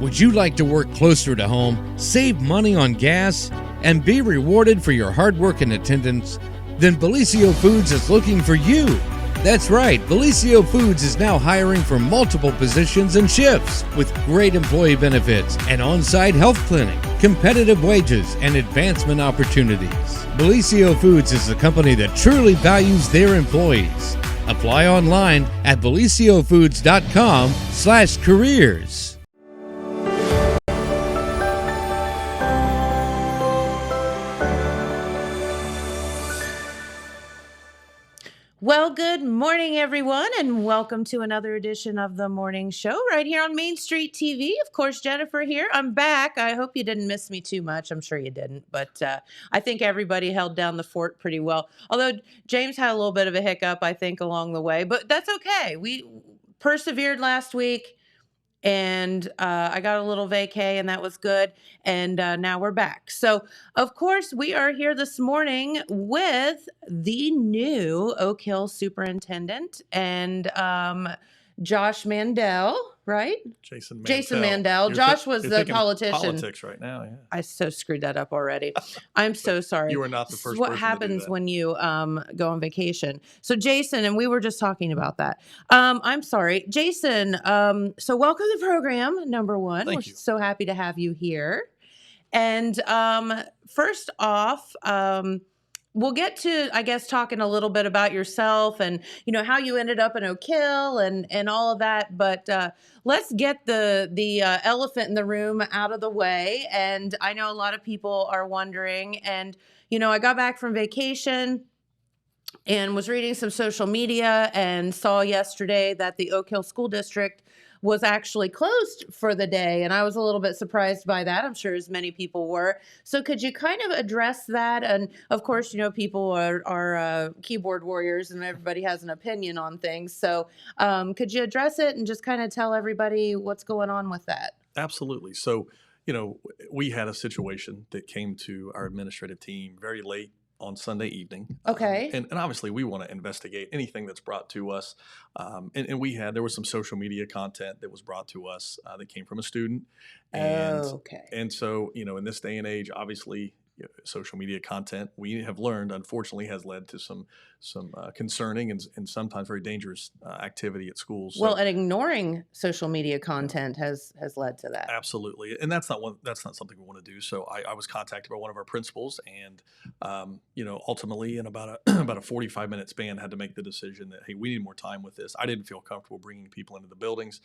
Would you like to work closer to home, save money on gas, and be rewarded for your hard work and attendance? Then Bellisio Foods is looking for you. That's right, Bellisio Foods is now hiring for multiple positions and shifts with great employee benefits, an on-site health clinic, competitive wages, and advancement opportunities. Bellisio Foods is a company that truly values their employees. Apply online at belisiofoods.com/careers. Well, good morning, everyone, and welcome to another edition of the morning show right here on Main Street TV. Of course, Jennifer here. I'm back. I hope you didn't miss me too much. I'm sure you didn't, but I think everybody held down the fort pretty well. Although James had a little bit of a hiccup, I think, along the way, but that's okay. We persevered last week. And I got a little vacay, and that was good. And now we're back. So, of course, we are here this morning with the new Oak Hill superintendent and Josh Mandel, right? Jason Mandel. Josh was the politician. Politics right now, yeah. I so screwed that up already. I'm so sorry. You were not the first. What happens when you go on vacation? So Jason, and we were just talking about that. I'm sorry, Jason. So welcome to the program, number one. Thank We're you. so happy to have you here. And first off, we'll get to, I guess, talking a little bit about yourself and, you know, how you ended up in Oak Hill and all of that. But let's get the elephant in the room out of the way. And I know a lot of people are wondering. And, you know, I got back from vacation and was reading some social media and saw yesterday that the Oak Hill School District was actually closed for the day. And I was a little bit surprised by that. I'm sure as many people were. So could you kind of address that? And of course, you know, people are keyboard warriors and everybody has an opinion on things. So could you address it and just kind of tell everybody what's going on with that? Absolutely. So, you know, we had a situation that came to our administrative team very late on Sunday evening. Okay. And obviously we want to investigate anything that's brought to us. And there was some social media content that was brought to us that came from a student. And, okay. And so, you know, in this day and age, obviously, you know, social media content, we have learned, unfortunately, has led to some concerning and sometimes very dangerous activity at schools. Well, and ignoring social media content has led to that. Absolutely, and that's not something we want to do. So I was contacted by one of our principals, and you know, ultimately, in about a 45-minute span, had to make the decision that, hey, we need more time with this. I didn't feel comfortable bringing people into the buildings.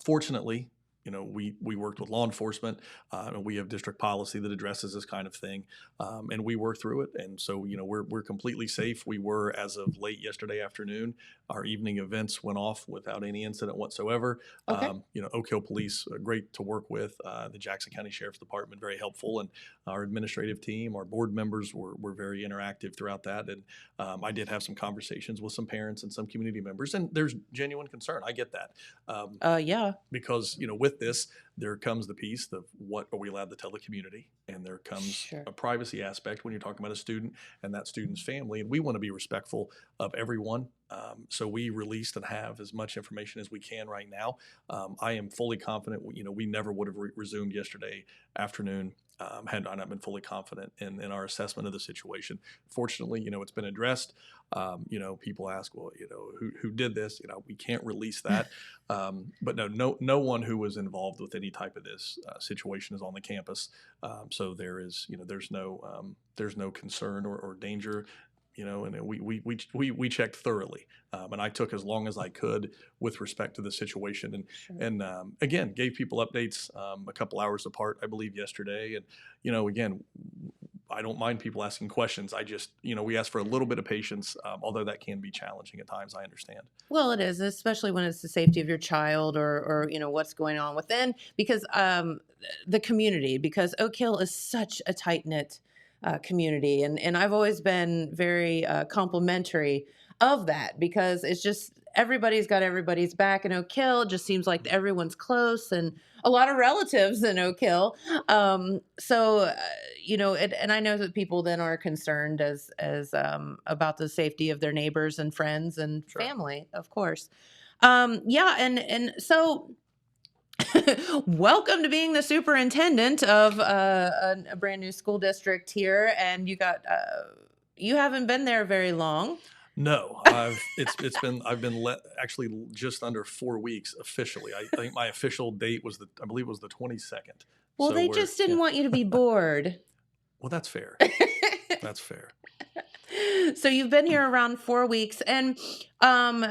Fortunately, you know, we worked with law enforcement, and we have district policy that addresses this kind of thing, and we work through it. And so, you know, we're completely safe. We were, as of late yesterday afternoon, our evening events went off without any incident whatsoever. Okay. You know, Oak Hill Police, great to work with. The Jackson County Sheriff's Department, very helpful, and our administrative team, our board members were very interactive throughout that. And I did have some conversations with some parents and some community members, and there's genuine concern. I get that. Yeah. Because, you know, with this, there comes the piece of what are we allowed to tell the community, and there comes a privacy aspect when you're talking about a student and that student's family, and we want to be respectful of everyone. So we released and have as much information as we can right now. I am fully confident. You know, we never would have resumed yesterday afternoon had I not been fully confident in our assessment of the situation. Fortunately, you know, it's been addressed. You know, people ask, well, you know, who did this? You know, we can't release that. But no one who was involved with any type of this situation is on the campus. So there is, you know, there's no concern or danger. You know, and we checked thoroughly, and I took as long as I could with respect to the situation, and again gave people updates a couple hours apart, I believe, yesterday. And you know, again, I don't mind people asking questions. I just, you know, we ask for a little bit of patience, although that can be challenging at times. I understand. Well, it is, especially when it's the safety of your child or you know what's going on within, because the community, because Oak Hill is such a tight knit community. And I've always been very complimentary of that, because it's just everybody's got everybody's back in Oak Hill. It just seems like everyone's close and a lot of relatives in Oak Hill. So, you know, and I know that people then are concerned as about the safety of their neighbors and friends and family, of course. Yeah. And so Welcome to being the superintendent of a brand new school district here, and you haven't been there very long. No, I've been actually just under 4 weeks officially. I think my official date was I believe it was the 22nd. Well, So they we're just didn't yeah. want you to be bored. Well, that's fair. That's fair. So you've been here around 4 weeks, and um,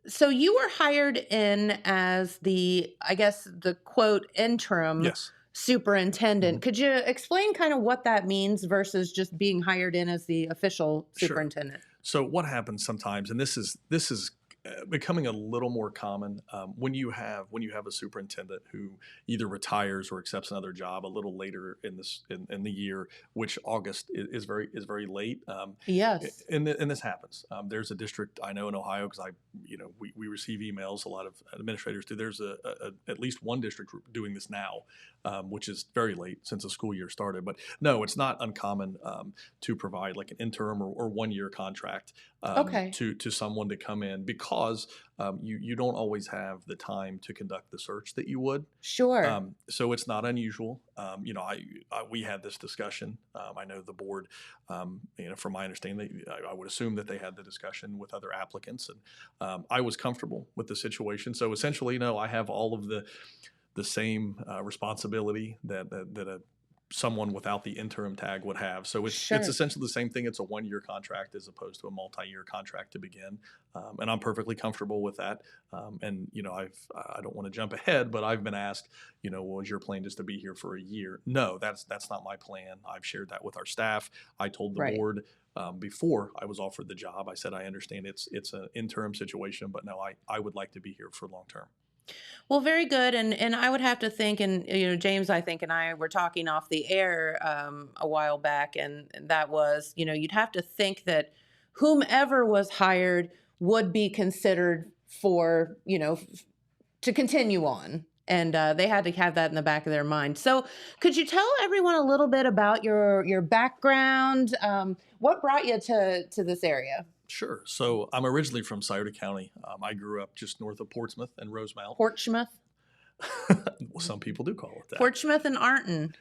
so you were hired in as I guess the quote interim Yes. superintendent. Mhm. Could you explain kind of what that means versus just being hired in as the official Sure. superintendent? So what happens sometimes, and this is becoming a little more common when you have a superintendent who either retires or accepts another job a little later in the year, which August is very late. Yes. And this happens. There's a district I know in Ohio because we receive emails. A lot of administrators do. There's at least one district doing this now, which is very late since the school year started. But no, it's not uncommon to provide like an interim or 1 year contract Okay. to someone to come in because you don't always have the time to conduct the search that you would. Sure. So it's not unusual. We had this discussion. I know the board, from my understanding, I would assume that they had the discussion with other applicants, and I was comfortable with the situation. So essentially, I have all of the same responsibility that someone without the interim tag would have. So it's Sure. essentially the same thing. It's a 1 year contract as opposed to a multi-year contract to begin, and I'm perfectly comfortable with that. And I don't want to jump ahead, but I've been asked, well, is your plan just to be here for a year? No, that's not my plan. I've shared that with our staff. I told the Right. board before I was offered the job. I said I understand it's an interim situation, but no, I would like to be here for long term. Well, very good. And I would have to think, and James, I think, and I were talking off the air a while back, and that was, you'd have to think that whomever was hired would be considered for, to continue on. And they had to have that in the back of their mind. So, could you tell everyone a little bit about your background? What brought you to this area? Sure. So I'm originally from Scioto County. I grew up just north of Portsmouth and Rosemount. Portsmouth, Well, some people do call it that. Portsmouth, and Arton.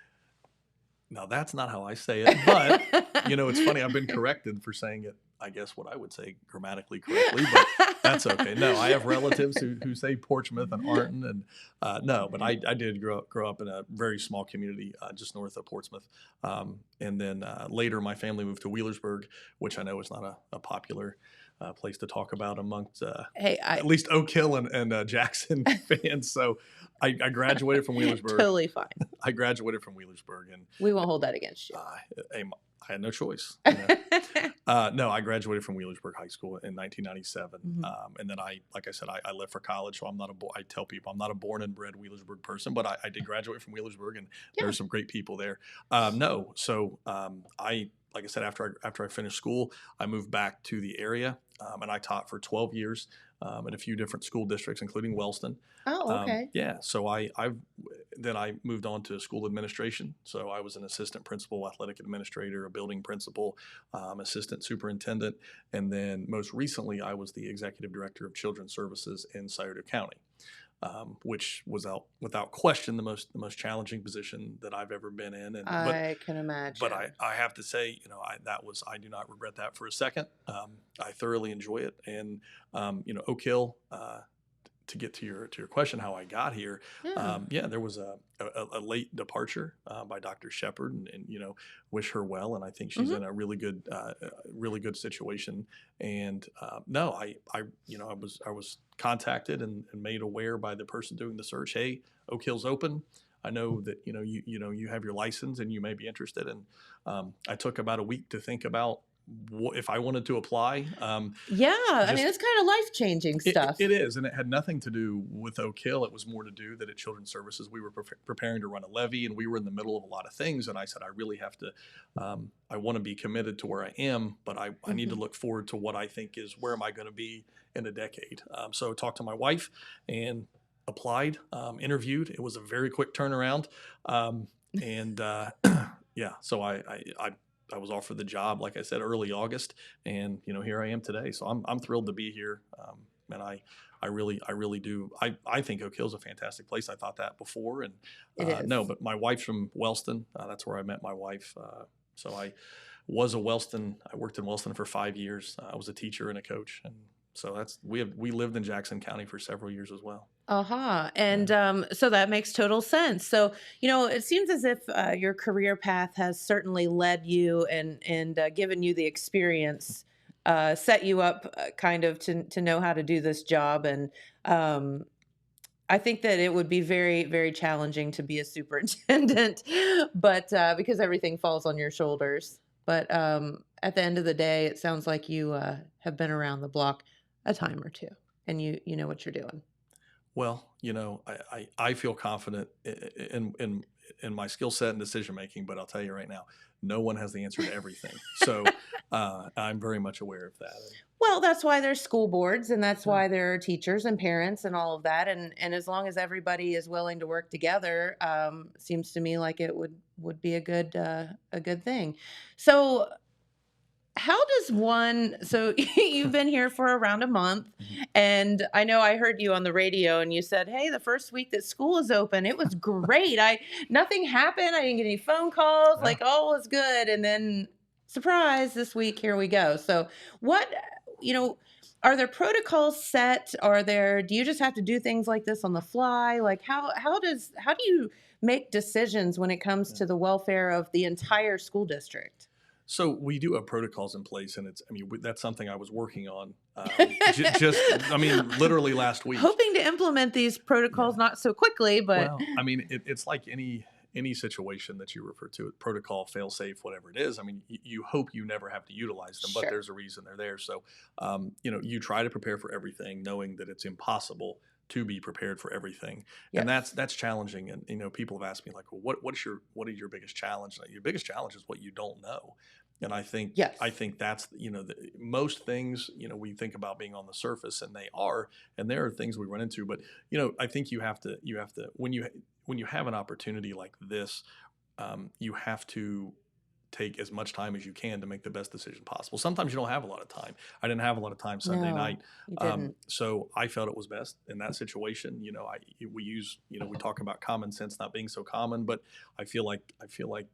Now, that's not how I say it, but it's funny. I've been corrected for saying it, I guess what I would say grammatically correctly, but that's okay. No, I have relatives who say Portsmouth and Arton, and no, but I did grow up in a very small community just north of Portsmouth. And then later, my family moved to Wheelersburg, which I know is not a popular place to talk about amongst at least Oak Hill and Jackson fans. So I graduated from Wheelersburg. Totally fine. I graduated from Wheelersburg, and we won't hold that against you. I had no choice. No, I graduated from Wheelersburg High School in 1997, and then like I said, I left for college. So I tell people I'm not a born and bred Wheelersburg person, but I did graduate from Wheelersburg, and there's some great people there. Like I said, after I finished school, I moved back to the area, and I taught for 12 years in a few different school districts, including Wellston. Oh, okay. Yeah. So I moved on to school administration. So I was an assistant principal, athletic administrator, a building principal, assistant superintendent, and then most recently I was the executive director of children's services in Scioto County. Which was without question the most challenging position that I've ever been in. I can imagine. But I have to say, I do not regret that for a second. I thoroughly enjoy it, and Oak Hill. To get to your question, how I got here, there was a late departure by Dr. Shepard, and wish her well, and I think she's in a really good situation. And no, I was contacted and made aware by the person doing the search. Hey, Oak Hill's open. I know that you have your license and you may be interested. And I took about a week to think about if I wanted to apply. I mean, it's kind of life-changing stuff. It is, and it had nothing to do with Oak Hill. It was more to do that at Children's Services we were preparing to run a levy, and we were in the middle of a lot of things. And I said, I really have to. I want to be committed to where I am, but I need to look forward to what I think is where am I going to be in a decade. So I talked to my wife and applied, interviewed. It was a very quick turnaround, So I was offered the job, like I said, early August, and here I am today. So I'm thrilled to be here. And I really do. I think Oak Hill's a fantastic place. I thought that before. And It is. no, but my wife's from Wellston. That's where I met my wife. So I was a Wellston. I worked in Wellston for 5 years. I was a teacher and a coach. And so we lived in Jackson County for several years as well. And so that makes total sense. So, it seems as if your career path has certainly led you and given you the experience, set you up kind of to know how to do this job. And I think that it would be very, very challenging to be a superintendent, but because everything falls on your shoulders. But at the end of the day, it sounds like you have been around the block a time or two, and you know what you're doing. Well, I feel confident in my skill set and decision making, but I'll tell you right now, no one has the answer to everything. So I'm very much aware of that. Well, that's why there's school boards, and that's why there are teachers and parents and all of that. And as long as everybody is willing to work together, seems to me like it would be a good thing. So how does so you've been here for around a month, and I know I heard you on the radio and you said, hey, the first week that school is open, it was great. Nothing happened. I didn't get any phone calls, like all was good. And then surprise, this week, here we go. So what, are there protocols set? Do you just have to do things like this on the fly? Like how do you make decisions when it comes to the welfare of the entire school district? So we do have protocols in place, and that's something I was working on literally last week. Hoping to implement these protocols not so quickly, but well, it's like any situation that you refer to, protocol, fail safe, whatever it is. You hope you never have to utilize them, but there's a reason they're there. So, you try to prepare for everything, knowing that it's impossible to be prepared for everything. Yes. And that's challenging. And, people have asked me, like, well, what is your biggest challenge? Like, your biggest challenge is what you don't know. And I think, that's, most things, we think about being on the surface, and there are things we run into, but, I think you have to, when you have an opportunity like this, you have to take as much time as you can to make the best decision possible. Sometimes you don't have a lot of time. I didn't have a lot of time Sunday night. So I felt it was best in that situation. We talk about common sense not being so common, but I feel like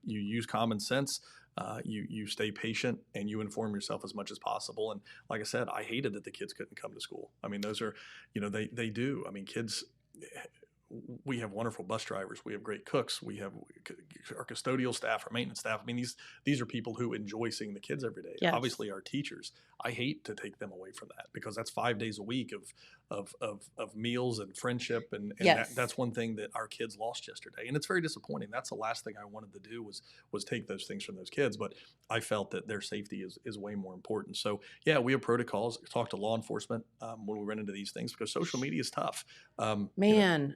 you use common sense. You stay patient and you inform yourself as much as possible. And like I said, I hated that the kids couldn't come to school. Those are, they do. Kids, we have wonderful bus drivers. We have great cooks. We have our custodial staff, our maintenance staff. These are people who enjoy seeing the kids every day. Yes. Obviously, our teachers. I hate to take them away from that, because that's 5 days a week of meals and friendship, and yes. that's one thing that our kids lost yesterday, and it's very disappointing. That's the last thing I wanted to do was take those things from those kids, but I felt that their safety is way more important. So yeah, we have protocols. Talk to law enforcement when we run into these things, because social media is tough. Man.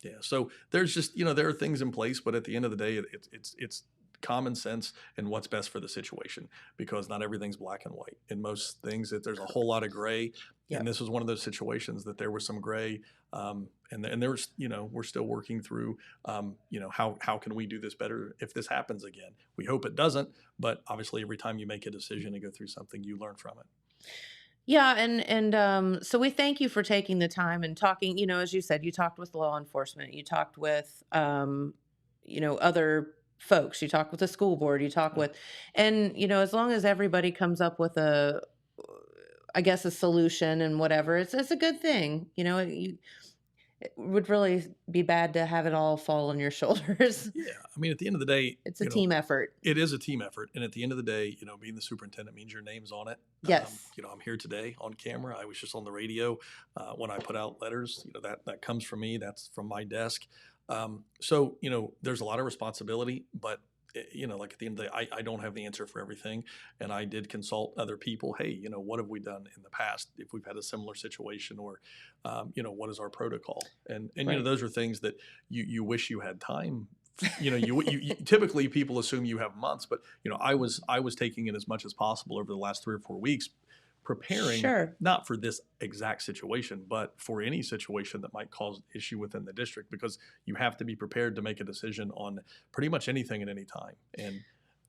Yeah. So there's just, there are things in place, but at the end of the day, it's common sense and what's best for the situation, because not everything's black and white. In most things, there's a whole lot of gray. Yep. And this was one of those situations that there was some gray. And there's, we're still working through, how can we do this better if this happens again? We hope it doesn't, but obviously every time you make a decision and go through something, you learn from it. Yeah, and so we thank you for taking the time and talking. As you said, you talked with law enforcement, you talked with, other folks, you talk with the school board, you talk with, and as long as everybody comes up with a solution and whatever, it's a good thing. It would really be bad to have it all fall on your shoulders. Yeah. At the end of the day, it's a team effort. It is a team effort. And at the end of the day, being the superintendent means your name's on it. Yes. I'm here today on camera. I was just on the radio when I put out letters, that comes from me. That's from my desk. So, there's a lot of responsibility, but like at the end of the day, I don't have the answer for everything. And I did consult other people. Hey, what have we done in the past if we've had a similar situation, or, what is our protocol? And right. Those are things that you wish you had time. You typically people assume you have months, but, I was taking it as much as possible over the last 3 or 4 weeks, preparing not for this exact situation, but for any situation that might cause issue within the district, because you have to be prepared to make a decision on pretty much anything at any time. And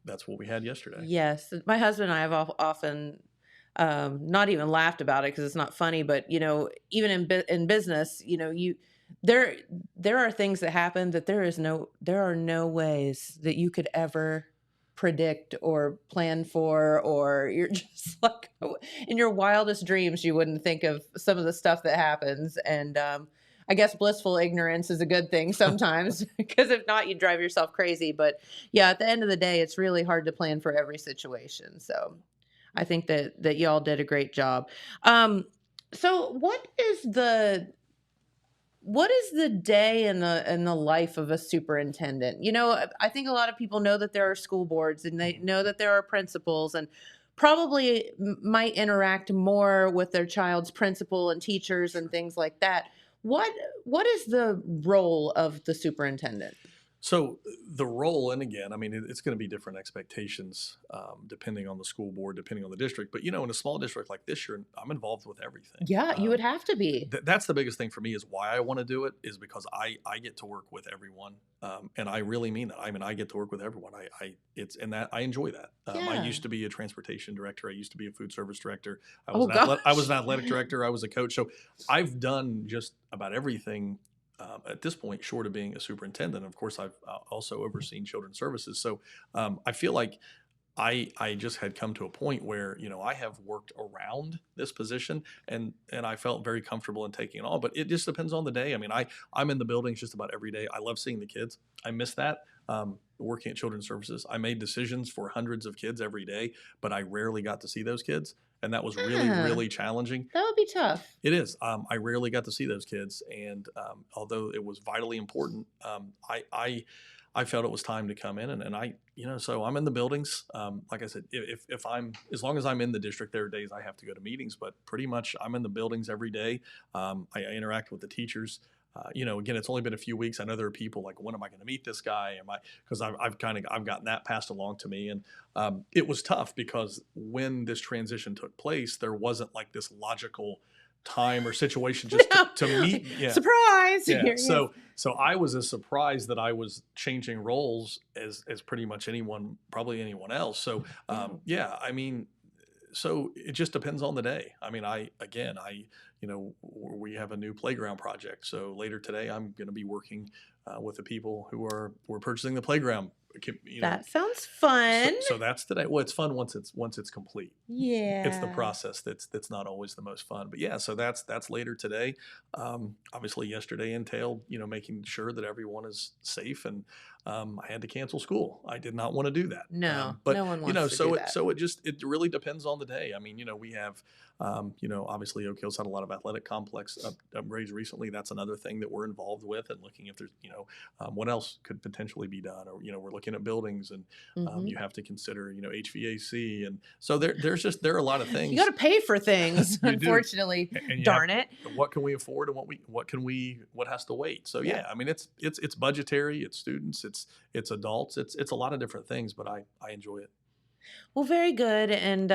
that's what we had yesterday. Yes. My husband and I have often not even laughed about it because it's not funny, but even in business, there there are things that happen that there are no ways that you could ever predict or plan for, or you're just like in your wildest dreams you wouldn't think of some of the stuff that happens. And I guess blissful ignorance is a good thing sometimes because if not, you drive yourself crazy. But yeah, at the end of the day, it's really hard to plan for every situation. So I think that y'all did a great job. So what is the day in the life of a superintendent? I think a lot of people know that there are school boards and they know that there are principals and probably might interact more with their child's principal and teachers and things like that. What is the role of the superintendent? So the role, and again, I mean, it's going to be different expectations depending on the school board, depending on the district. But in a small district like this, I'm involved with everything. Yeah, you would have to be. That's the biggest thing for me is why I want to do it is because I get to work with everyone, and I really mean that. I mean, I get to work with everyone. I enjoy that. I used to be a transportation director. I used to be a food service director. I was an athletic director. I was a coach. So I've done just about everything. At this point, short of being a superintendent. Of course, I've also overseen children's services. So I feel like I just had come to a point where I have worked around this position and I felt very comfortable in taking it on. But it just depends on the day. I mean, I'm in the buildings just about every day. I love seeing the kids. I miss that. Working at children's services, I made decisions for hundreds of kids every day, but I rarely got to see those kids. And that was really, really challenging. That would be tough. It is. I rarely got to see those kids. And although it was vitally important, I felt it was time to come in. And so I'm in the buildings. Like I said, as long as I'm in the district, there are days I have to go to meetings, but pretty much I'm in the buildings every day. I interact with the teachers. Again, it's only been a few weeks. I know there are people like, when am I going to meet this guy? Because I've gotten that passed along to me. And it was tough because when this transition took place, there wasn't like this logical time or situation just to meet. Yeah. Surprise. Yeah. So I was as surprised that I was changing roles as pretty much probably anyone else. So I mean, so it just depends on the day. I mean, we have a new playground project. So later today, I'm going to be working with the people who we're purchasing the playground. That sounds fun. So that's today. Well, it's fun once it's complete. Yeah. It's the process that's not always the most fun. But yeah, so that's later today. Obviously, yesterday entailed making sure that everyone is safe, and I had to cancel school. I did not want to do that. No, but no one wants to do that. So it really depends on the day. I mean, we have obviously Oak Hill's had a lot of athletic complex upgrades recently. That's another thing that we're involved with, and looking if there's what else could potentially be done, or we're looking at buildings, and you have to consider HVAC, and so there are a lot of things. You got to pay for things, unfortunately. Darn it! What can we afford, and what has to wait? So yeah, I mean it's budgetary, it's students, it's adults, it's a lot of different things, but I enjoy it. Well, very good. And,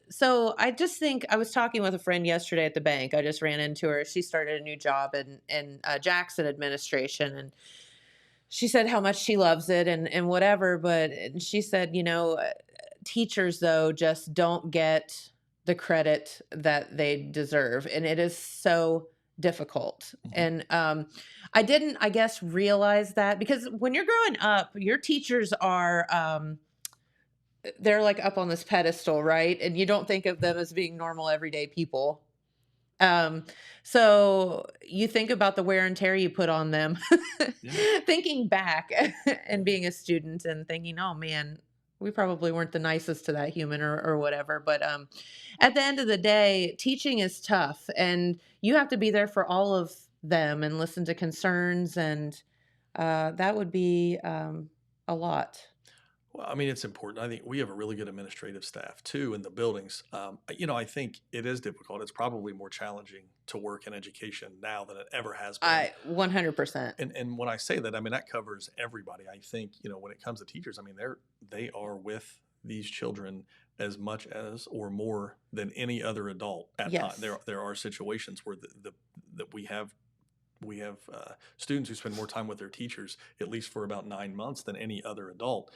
so I just think I was talking with a friend yesterday at the bank. I just ran into her. She started a new job in Jackson administration. And she said how much she loves it and whatever. But she said, teachers, though, just don't get the credit that they deserve. And it is so difficult. Mm-hmm. And I didn't, I guess, realize that because when you're growing up, your teachers are they're like up on this pedestal, right? And you don't think of them as being normal, everyday people. So you think about the wear and tear you put on them, thinking back and being a student and thinking, oh man, we probably weren't the nicest to that human or whatever. But at the end of the day, teaching is tough, and you have to be there for all of them and listen to concerns, and that would be a lot. Well, I mean, it's important. I think we have a really good administrative staff too in the buildings. I think it is difficult. It's probably more challenging to work in education now than it ever has been. 100%. And when I say that, I mean, that covers everybody. I think, when it comes to teachers, I mean, they are with these children as much as or more than any other adult at Yes. time. There are situations where that we have students who spend more time with their teachers, at least for about 9 months, than any other adult.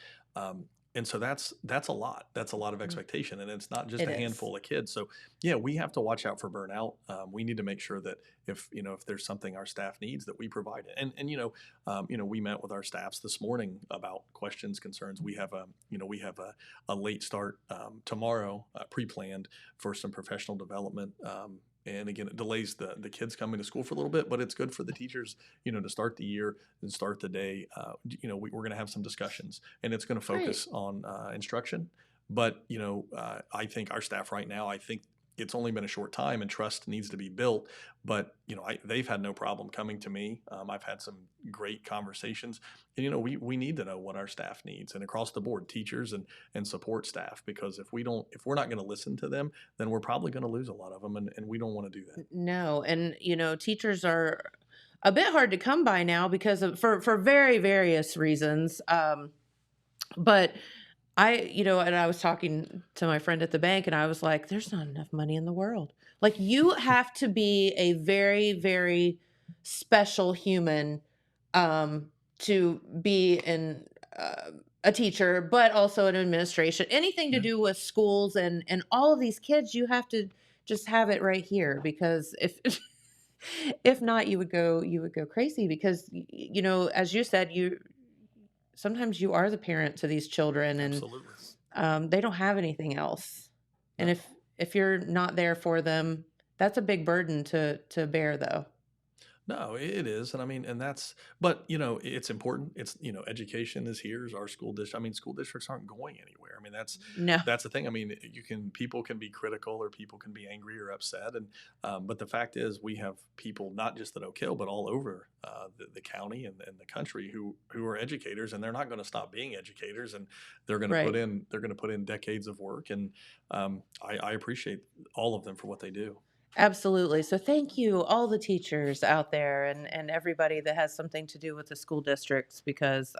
And so that's a lot. That's a lot of expectation, and it's not just It a is. handful of kids. So yeah, we have to watch out for burnout. We need to make sure that if there's something our staff needs, that we provide it. And we met with our staffs this morning about questions, concerns. We have a late start tomorrow, pre-planned for some professional development. And again, it delays the kids coming to school for a little bit, but it's good for the teachers, to start the year and start the day. We're going to have some discussions, and it's going to Great. focus on instruction. But I think our staff right now, I think it's only been a short time, and trust needs to be built. But they've had no problem coming to me. I've had some great conversations, and we need to know what our staff needs, and across the board, teachers and support staff, because if we're not going to listen to them, then we're probably going to lose a lot of them, and we don't want to do that. No, and teachers are a bit hard to come by now because of for very various reasons. But and I was talking to my friend at the bank, and I was like, there's not enough money in the world. Like, you have to be a very, very special human to be in a teacher, but also in administration, anything to do with schools and all of these kids. You have to just have it right here, because if not, you would go crazy, because as you said, sometimes you are the parent to these children, and Absolutely. they don't have anything else. And No. if you're not there for them, that's a big burden to bear, though. No, it is. And I mean, but it's important. It's, education is here, is our school district. I mean, school districts aren't going anywhere. I mean, No. that's the thing. I mean, people can be critical, or people can be angry or upset. But the fact is, we have people, not just at Oak Hill, but all over the county and the country who are educators, and they're not going to stop being educators, and they're going to put in decades of work. And I appreciate all of them for what they do. Absolutely. So thank you, all the teachers out there, and everybody that has something to do with the school districts, because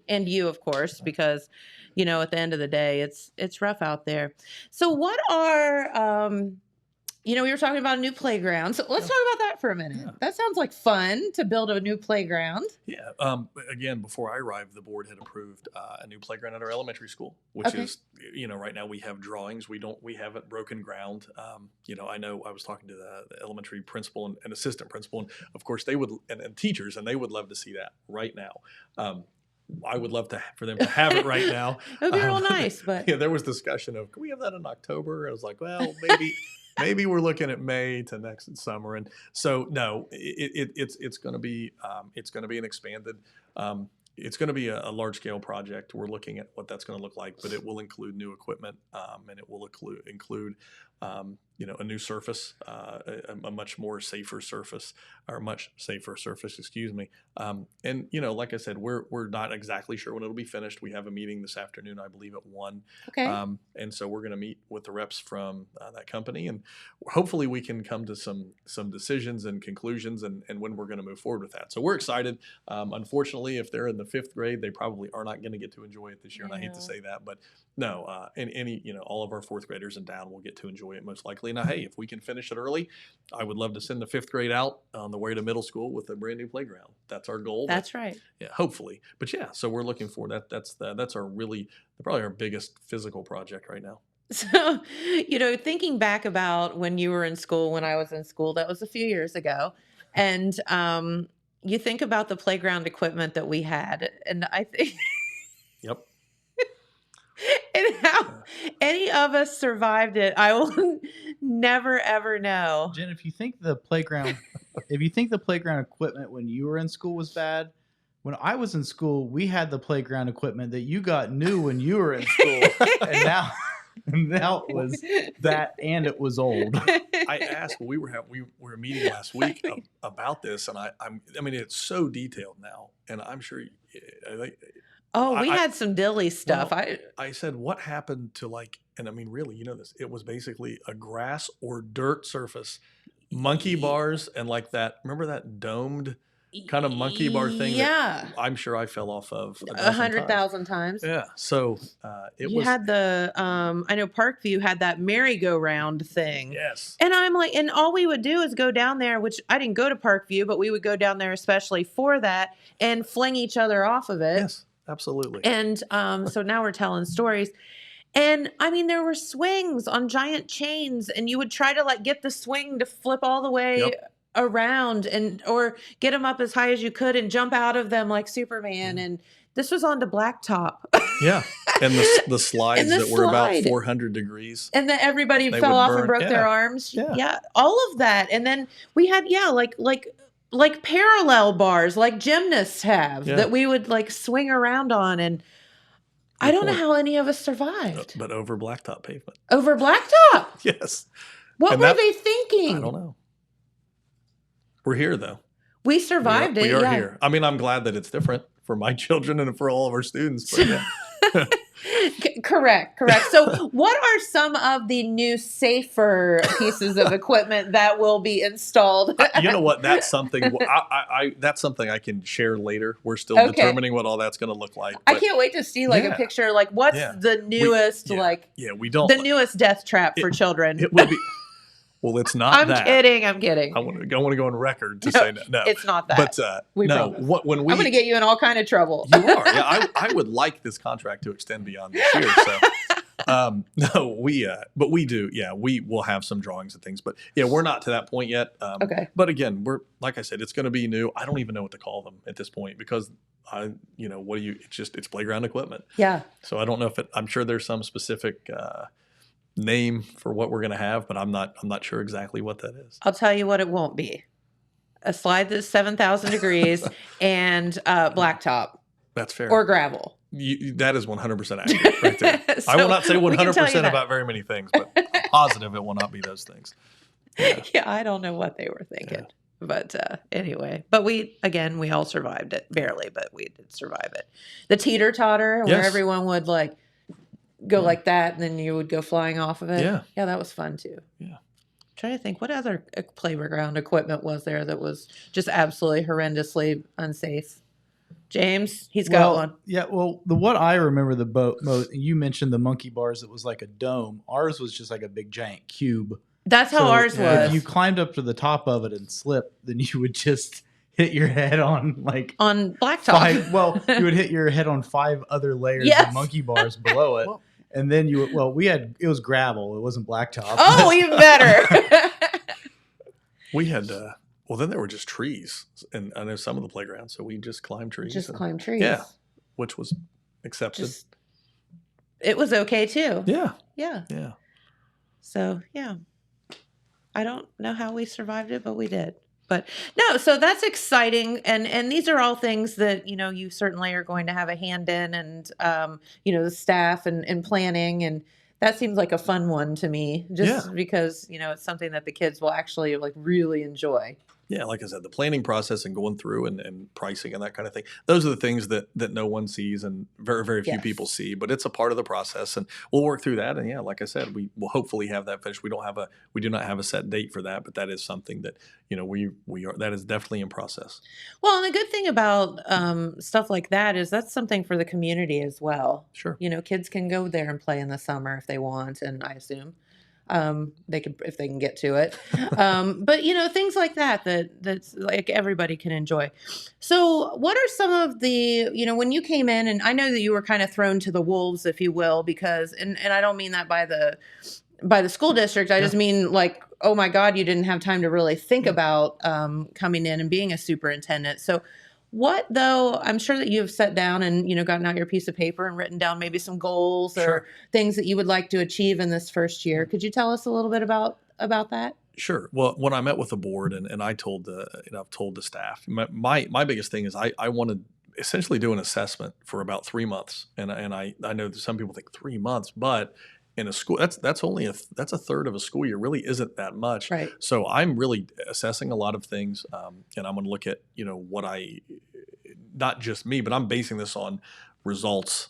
and you, of course, because at the end of the day, it's rough out there. So what are we were talking about a new playground. So let's talk about that for a minute. Yeah. That sounds like fun, to build a new playground. Yeah. Again, before I arrived, the board had approved a new playground at our elementary school, which Okay. is, right now we have drawings. We haven't broken ground. I know I was talking to the elementary principal and assistant principal, and of course they would, and teachers, and they would love to see that right now. I would love for them to have it right now. It would be real nice, but There was discussion of, can we have that in October? I was like, well, maybe we're looking at May to next summer. And so, no, it's going to be an expanded. It's going to be a large scale project. We're looking at what that's going to look like, but it will include new equipment, and it will include a new surface, a much safer surface, excuse me. And like I said, we're not exactly sure when it'll be finished. We have a meeting this afternoon, I believe, at 1. okay. And so we're going to meet with the reps from that company, and hopefully we can come to some decisions and conclusions, and when we're going to move forward with that. So we're excited. Unfortunately, if they're in the 5th grade, they probably are not going to get to enjoy it this year. And I hate to say that, but no, and all of our 4th graders and down will get to enjoy it most likely. Now, hey, if we can finish it early, I would love to send the 5th grade out on the way to middle school with a brand new playground. That's our goal. That's right. Yeah, hopefully. But yeah, so we're looking for that. That's probably our biggest physical project right now. So, thinking back about when you were in school, when I was in school, that was a few years ago. And you think about the playground equipment that we had, and I think Yep. and how any of us survived it, I will never ever know. Jen, if you think the playground equipment when you were in school was bad, when I was in school, we had the playground equipment that you got new when you were in school, and now it was that, and it was old. I asked. We were meeting last week about this, and I mean, it's so detailed now, and I'm sure. Oh, we had some dilly stuff. Well, I said, what happened to and I mean, really, this, it was basically a grass or dirt surface, monkey bars, and like that. Remember that domed kind of monkey bar thing? Yeah. That I'm sure I fell off of 100,000 times. Yeah. So you had the, I know Parkview had that merry-go-round thing. Yes. And I'm like, and all we would do is go down there, which I didn't go to Parkview, but we would go down there especially for that and fling each other off of it. Yes. Absolutely. And so now we're telling stories. And I mean, there were swings on giant chains, and you would try to like get the swing to flip all the way around, and or get them up as high as you could and jump out of them like Superman. And this was onto blacktop. Yeah. And the slides that were about 400 degrees. And then everybody fell off and broke their arms. Yeah. All of that. And then we had, like parallel bars like gymnasts have that we would like swing around on. And I don't know how any of us survived. But over blacktop pavement. Over blacktop? Yes. What were they thinking? I don't know. We're here, though. We survived it. We are here. I mean, I'm glad that it's different for my children and for all of our students. But yeah. Correct. So what are some of the new safer pieces of equipment that will be installed? You know what? That's something that's something I can share later. We're still determining what all that's going to look like. But I can't wait to see like a picture. Like what's the newest we don't the newest death trap for children. It will be. Well, it's not I'm that. I'm kidding. I want to go on record to say no. It's not that. But I'm going to get you in all kind of trouble. You are. Yeah, I would like this contract to extend beyond this year. So, no, but we do. Yeah, we will have some drawings and things. But yeah, we're not to that point yet. But again, like I said, it's going to be new. I don't even know what to call them at this point because it's playground equipment. Yeah. So I don't know if I'm sure there's some specific name for what we're going to have, but I'm not sure exactly what that is. I'll tell you what it won't be. A slide that's 7,000 degrees and blacktop. That's fair. Or gravel. That is 100% accurate right there. So I will not say 100% about very many things, but I'm positive it will not be those things. Yeah, I don't know what they were thinking. Yeah. But anyway, but we all survived it. Barely, but we did survive it. The teeter-totter where everyone would like go like that, and then you would go flying off of it. Yeah, that was fun too. Yeah, I'm trying to think what other playground equipment was there that was just absolutely horrendously unsafe. James, he's got one. Yeah, well, what I remember the boat. You mentioned the monkey bars that was like a dome. Ours was just like a big giant cube. That's how ours was. If you climbed up to the top of it and slipped, then you would just hit your head on blacktop. You would hit your head on 5 other layers of monkey bars below it. And then it was gravel. It wasn't blacktop. Oh, even better. We had, then there were just trees. And I know some of the playgrounds, so we just climbed trees. Climbed trees. Yeah, which was accepted. It was okay too. Yeah. Yeah. Yeah. So, yeah. I don't know how we survived it, but we did. But no, so that's exciting. And these are all things that, you certainly are going to have a hand in and, the staff and planning. And that seems like a fun one to me just because, it's something that the kids will actually like really enjoy. Yeah, like I said, the planning process and going through and pricing and that kind of thing. Those are the things that no one sees and very, very few people see. But it's a part of the process, and we'll work through that. And yeah, like I said, we will hopefully have that finished. We do not have a set date for that, but that is something that that is definitely in process. Well, and the good thing about stuff like that is that's something for the community as well. Sure, kids can go there and play in the summer if they want, and I assume. They could if they can get to it. But things like that's like everybody can enjoy. So what are some of the, when you came in, and I know that you were kind of thrown to the wolves, if you will, because, and I don't mean that by the school district. I just mean like, oh my God, you didn't have time to really think about, coming in and being a superintendent. So what though, I'm sure that you've sat down and, gotten out your piece of paper and written down maybe some goals or things that you would like to achieve in this first year. Could you tell us a little bit about that? Sure. Well, when I met with the board and I told I've told the staff, my biggest thing is I want to essentially do an assessment for about 3 months. And I know that some people think 3 months, but in a school, that's only that's a third of a school year. Really isn't that much. Right. So I'm really assessing a lot of things, and I'm going to look at not just me, but I'm basing this on results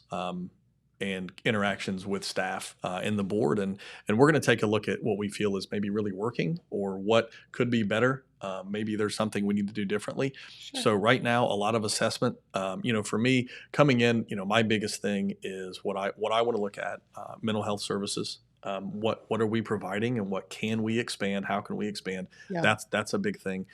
and interactions with staff and the board, and we're going to take a look at what we feel is maybe really working or what could be better. Maybe there's something we need to do differently. Sure. So right now, a lot of assessment. For me, coming in, my biggest thing is what I want to look at: mental health services. What are we providing, and what can we expand? How can we expand? Yeah. That's a big thing.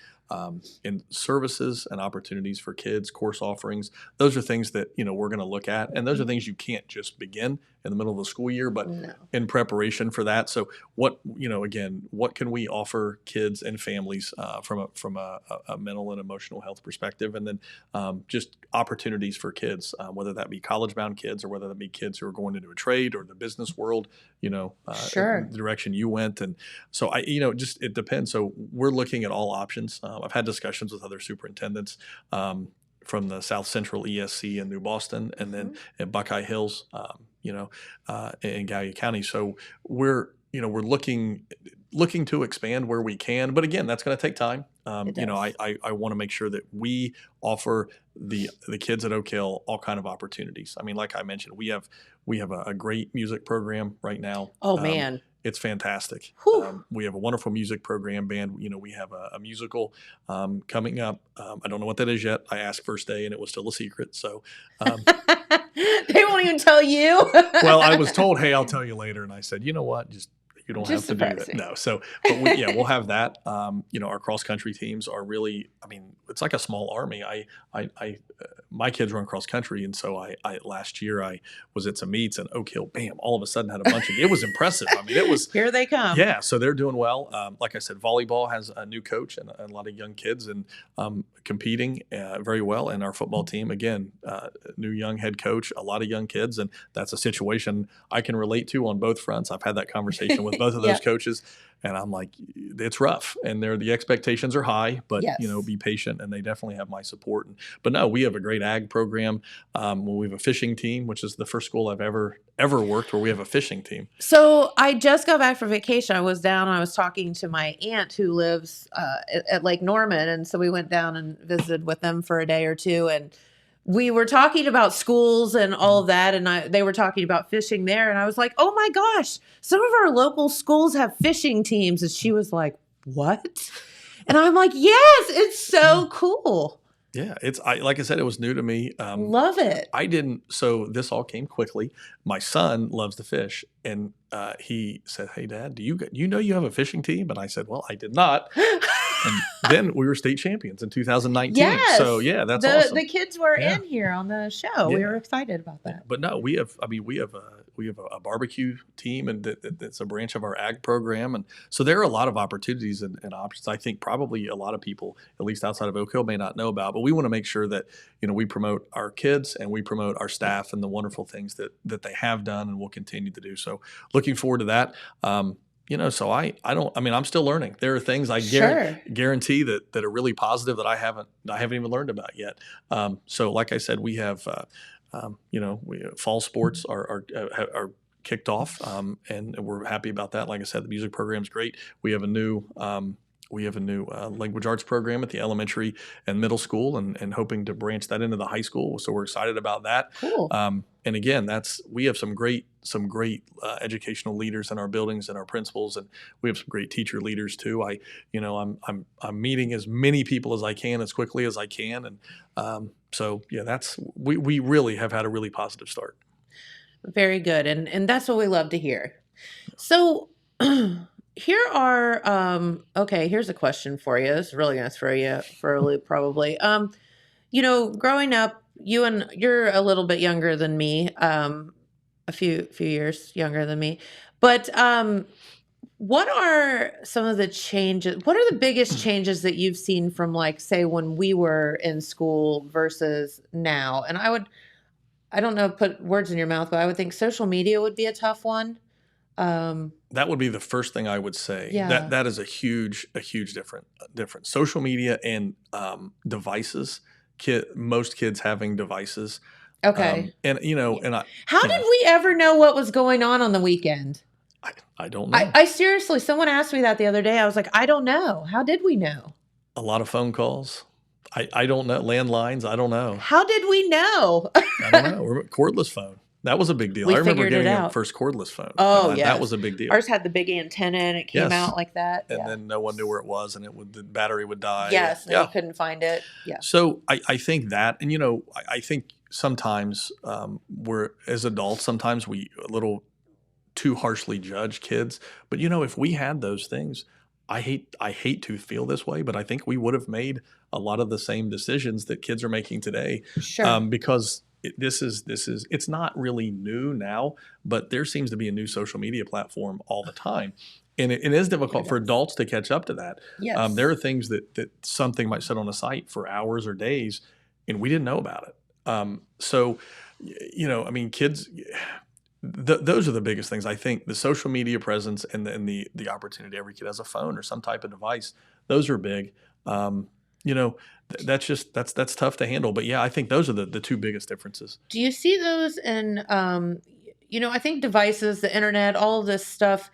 in services and opportunities for kids, course offerings. Those are things that, we're going to look at. And those are things you can't just begin in the middle of the school year, but in preparation for that. So what can we offer kids and families from a mental and emotional health perspective? And then just opportunities for kids, whether that be college-bound kids or whether that be kids who are going into a trade or the business world, the direction you went. And so it depends. So we're looking at all options. I've had discussions with other superintendents from the South Central ESC in New Boston and then at Buckeye Hills, in Gallia County. So we're looking to expand where we can, but again, that's going to take time. I want to make sure that we offer the kids at Oak Hill all kind of opportunities. I mean, like I mentioned, we have a great music program right now. Oh man. It's fantastic. We have a wonderful music program band. We have a musical coming up. I don't know what that is yet. I asked first day and it was still a secret. So they won't even tell you. Well, I was told, hey, I'll tell you later. And I said, you know what? You don't have to do that. No. So, but we'll have that. Our cross country teams are really, it's like a small army. My kids run cross country. And so last year I was at some meets and Oak Hill, bam, all of a sudden had a bunch it was impressive. It was, here they come. Yeah. So they're doing well. Like I said, volleyball has a new coach and a lot of young kids and competing very well. And our football team, again, new young head coach, a lot of young kids. And that's a situation I can relate to on both fronts. I've had that conversation with both of those coaches. And I'm like, it's rough. And the expectations are high, but, be patient. And they definitely have my support. But no, we have a great ag program. We have a fishing team, which is the first school I've ever worked where we have a fishing team. So I just got back from vacation. I was talking to my aunt who lives at Lake Norman. And so we went down and visited with them for a day or two. And we were talking about schools and all of that, and they were talking about fishing there, and I was like, oh my gosh, some of our local schools have fishing teams. And she was like, what? And I'm like, yes, it's so cool. Yeah, like I said, it was new to me. Love it. So this all came quickly. My son loves to fish, and he said, hey, Dad, do you know you have a fishing team? And I said, well, I did not. And then we were state champions in 2019. Yes. So yeah, that's awesome. The kids were in here on the show. Yeah. We were excited about that. But no, we have a barbecue team, and that's a branch of our ag program. And so there are a lot of opportunities and options. I think probably a lot of people, at least outside of Oak Hill, may not know about. But we want to make sure that we promote our kids and we promote our staff and the wonderful things that they have done and will continue to do. So looking forward to that. So I'm still learning. There are things I guarantee that are really positive that I haven't even learned about yet. So like I said, we have, fall sports are kicked off, and we're happy about that. Like I said, the music program is great. We have a new language arts program at the elementary and middle school, and hoping to branch that into the high school. So we're excited about that. Cool. And again, we have some great educational leaders in our buildings and our principals, and we have some great teacher leaders too. I'm meeting as many people as I can as quickly as I can, and we really have had a really positive start. Very good, and that's what we love to hear. So. Here are here's a question for you. It's really going to throw you for a loop, probably. Growing up, you're a little bit younger than me, a few years younger than me. But what are some of the changes? What are the biggest changes that you've seen from, like, say, when we were in school versus now? And I don't know, put words in your mouth, but I would think social media would be a tough one. That would be the first thing I would say. Yeah. That is a huge difference. Social media and devices. Most kids having devices. Okay. How did we ever know what was going on the weekend? I don't know. I seriously, someone asked me that the other day. I was like, I don't know. How did we know? A lot of phone calls. I don't know. Landlines. I don't know. How did we know? I don't know. Cordless phone. That was a big deal. I remember getting a first cordless phone. Oh, yeah. That was a big deal. Ours had the big antenna, and it came out like that. And then no one knew where it was, and the battery would die. Yes, and you couldn't find it. Yeah. So I think that, and I think sometimes we're, as adults, sometimes we a little too harshly judge kids. But if we had those things, I hate to feel this way, but I think we would have made a lot of the same decisions that kids are making today, Sure. because this is it's not really new now, but there seems to be a new social media platform all the time, and it is difficult for adults to catch up to that. Yes. There are things that something might sit on a site for hours or days, and we didn't know about it. So, I mean, kids. Those are the biggest things. I think the social media presence and the opportunity every kid has a phone or some type of device. Those are big. That's tough to handle. But yeah, I think those are the two biggest differences. Do you see those in, I think devices, the internet, all of this stuff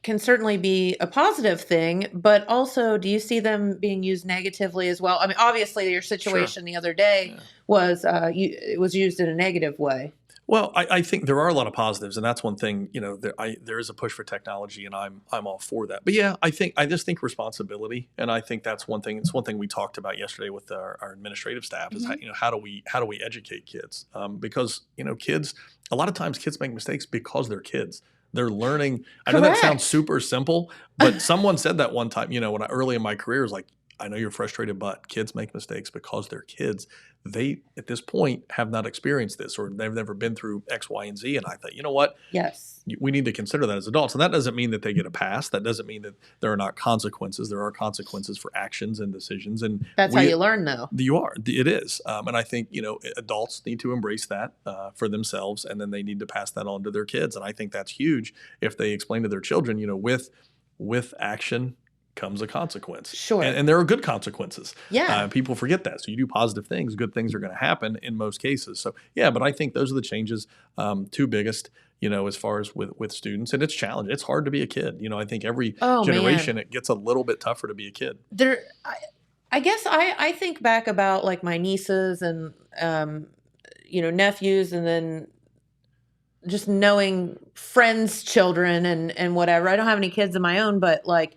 can certainly be a positive thing, but also do you see them being used negatively as well? I mean, obviously your situation the other day was, it was used in a negative way. Well, I think there are a lot of positives, and that's one thing. There is a push for technology, and I'm all for that. But yeah, I just think responsibility, and I think that's one thing. It's one thing we talked about yesterday with our administrative staff is how do we educate kids? Because kids, a lot of times kids make mistakes because they're kids. They're learning. I know that sounds super simple, but someone said that one time. Early in my career, was like, I know you're frustrated, but kids make mistakes because they're kids. They, at this point, have not experienced this, or they've never been through X, Y, and Z. And I thought, you know what? Yes. We need to consider that as adults. And that doesn't mean that they get a pass. That doesn't mean that there are not consequences. There are consequences for actions and decisions. And that's how you learn, though. It is. And I think, adults need to embrace that for themselves, and then they need to pass that on to their kids. And I think that's huge if they explain to their children, with action comes a consequence. Sure. And there are good consequences. Yeah. People forget that. So you do positive things, good things are going to happen in most cases. So yeah, but I think those are the changes, two biggest, as far as with students. And it's challenging. It's hard to be a kid. I think every generation, it gets a little bit tougher to be a kid. I guess I think back about like my nieces and, nephews, and then just knowing friends' children and whatever. I don't have any kids of my own, but like,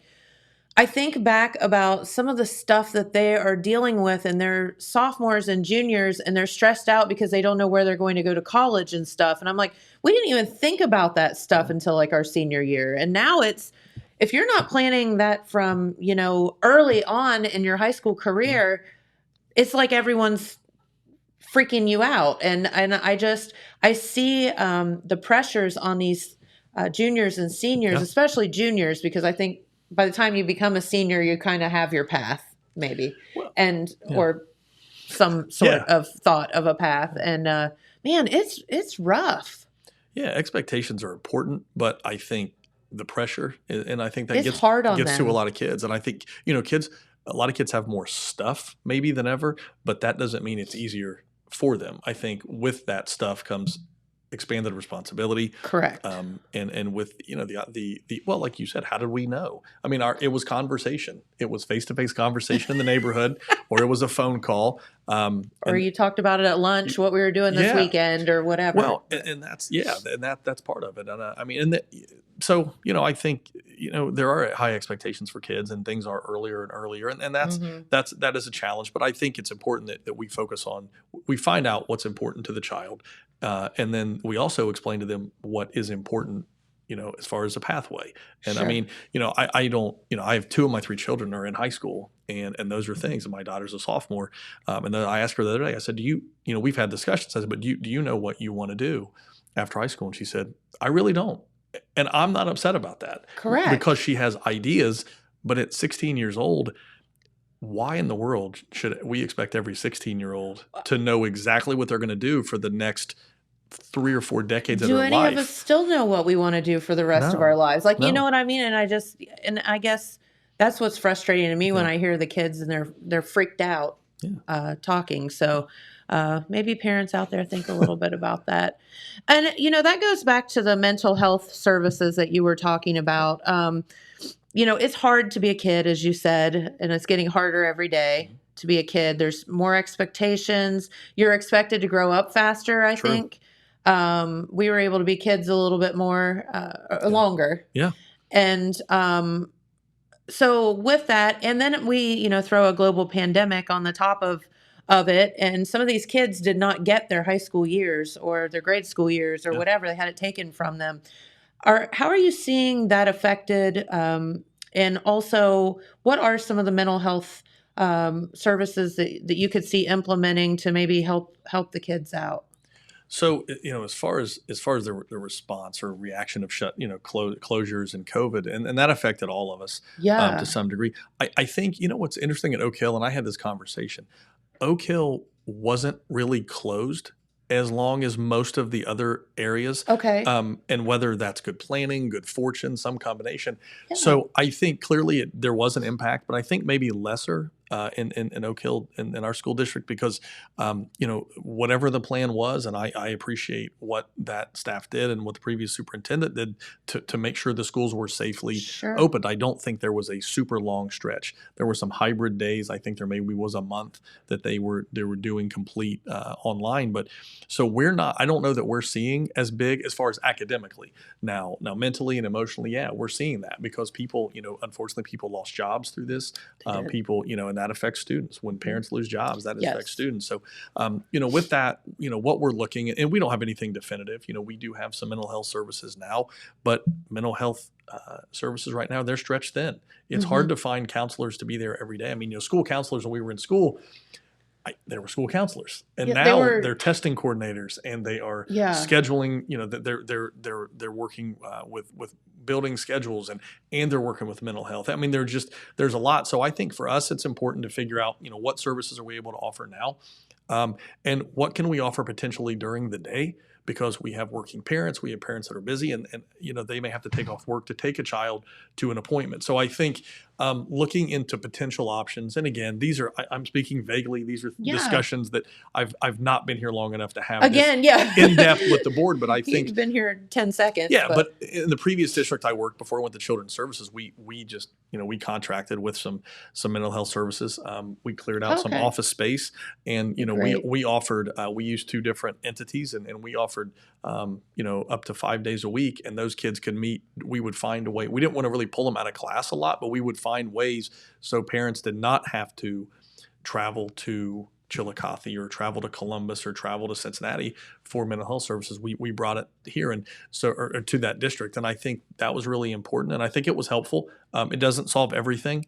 I think back about some of the stuff that they are dealing with, and they're sophomores and juniors, and they're stressed out because they don't know where they're going to go to college and stuff. And I'm like, we didn't even think about that stuff until like our senior year. And now if you're not planning that from, early on in your high school career, it's like everyone's freaking you out. And I see the pressures on these juniors and seniors, especially juniors, because I think by the time you become a senior, you kind of have your path, maybe, or some sort of thought of a path. And man, it's rough. Yeah, expectations are important, but I think the pressure, and I think that gets hard on gets them. to a lot of kids. And I think a lot of kids have more stuff maybe than ever, but that doesn't mean it's easier for them. I think with that stuff comes expanded responsibility. Correct. And with the well, like you said, how did we know? I mean, it was conversation. It was face-to-face conversation in the neighborhood, or it was a phone call. Or you talked about it at lunch, what we were doing this weekend, or whatever. Well, and that's that's part of it. And so I think there are high expectations for kids, and things are earlier and earlier, and that is a challenge. But I think it's important that we focus on, we find out what's important to the child. And then we also explain to them what is important, as far as a pathway. And Sure. I mean, I don't, I have 2 of my 3 children are in high school, and those are things. And my daughter's a sophomore. And then I asked her the other day, I said, do you, we've had discussions. I said, but do you know what you want to do after high school? And she said, I really don't. And I'm not upset about that. Correct. Because she has ideas, but at 16 years old, why in the world should we expect every 16-year-old to know exactly what they're going to do for the next 3 or 4 decades of their life? Do any of us still know what we want to do for the rest of our lives? Like, you know what I mean? And I guess that's what's frustrating to me when I hear the kids and they're freaked out talking. So maybe parents out there think a little bit about that. And, that goes back to the mental health services that you were talking about. It's hard to be a kid, as you said, and it's getting harder every day to be a kid. There's more expectations. You're expected to grow up faster, I think. We were able to be kids a little bit more longer. Yeah. And so with that, and then we, throw a global pandemic on the top of it. And some of these kids did not get their high school years or their grade school years or whatever. They had it taken from them. How are you seeing that affected And also, what are some of the mental health services that you could see implementing to maybe help the kids out? So, as far as the response or reaction of closures and COVID, and that affected all of us to Yeah. some degree. I think what's interesting at Oak Hill, and I had this conversation. Oak Hill wasn't really closed as long as most of the other areas, Okay. and whether that's good planning, good fortune, some combination. Yeah. So I think clearly there was an impact, but I think maybe lesser in Oak Hill in our school district because whatever the plan was, and I appreciate what that staff did and what the previous superintendent did to make sure the schools were safely Sure. opened. I don't think there was a super long stretch. There were some hybrid days. I think there maybe was a month that they were doing complete online. But so I don't know that we're seeing as big as far as academically. Now mentally and emotionally, yeah, we're seeing that because people, unfortunately people lost jobs through this. People, and that affects students. When parents lose jobs, that affects students. So, with that, what we're looking at, and we don't have anything definitive. We do have some mental health services now, but mental health services right now, they're stretched thin. It's hard to find counselors to be there every day. I mean, school counselors, when we were in school, they were school counselors, and now they're testing coordinators, and they are scheduling. They're working with building schedules, and they're working with mental health. I mean, there's a lot. So I think for us, it's important to figure out what services are we able to offer now, and what can we offer potentially during the day. Because we have working parents, we have parents that are busy, and they may have to take off work to take a child to an appointment. So I think looking into potential options, and again, I'm speaking vaguely. These are discussions that I've not been here long enough to have in depth with the board. But I think you've been here 10 seconds. Yeah, but in the previous district I worked before I went to Children's Services, we just we contracted with some mental health services. We cleared out some office space, and we offered we used two different entities, and we offered up to 5 days a week, and those kids could meet. We would find a way. We didn't want to really pull them out of class a lot, but we would find ways so parents did not have to travel to Chillicothe or travel to Columbus or travel to Cincinnati for mental health services. We brought it here and or to that district, and I think that was really important, and I think it was helpful. It doesn't solve everything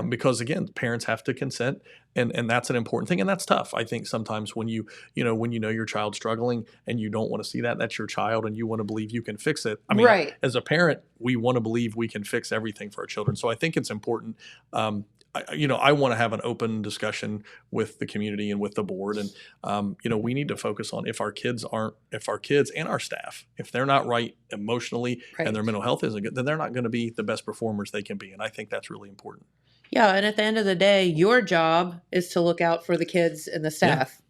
because again, parents have to consent, and that's an important thing, and that's tough. I think sometimes when you know your child's struggling and you don't want to see that's your child, and you want to believe you can fix it. I mean, as a parent, we want to believe we can fix everything for our children. So I think it's important. I want to have an open discussion with the community and with the board, and we need to focus on if our kids and our staff, if they're not right emotionally and their mental health isn't good, then they're not going to be the best performers they can be, and I think that's really important. Yeah, and at the end of the day, your job is to look out for the kids and the staff.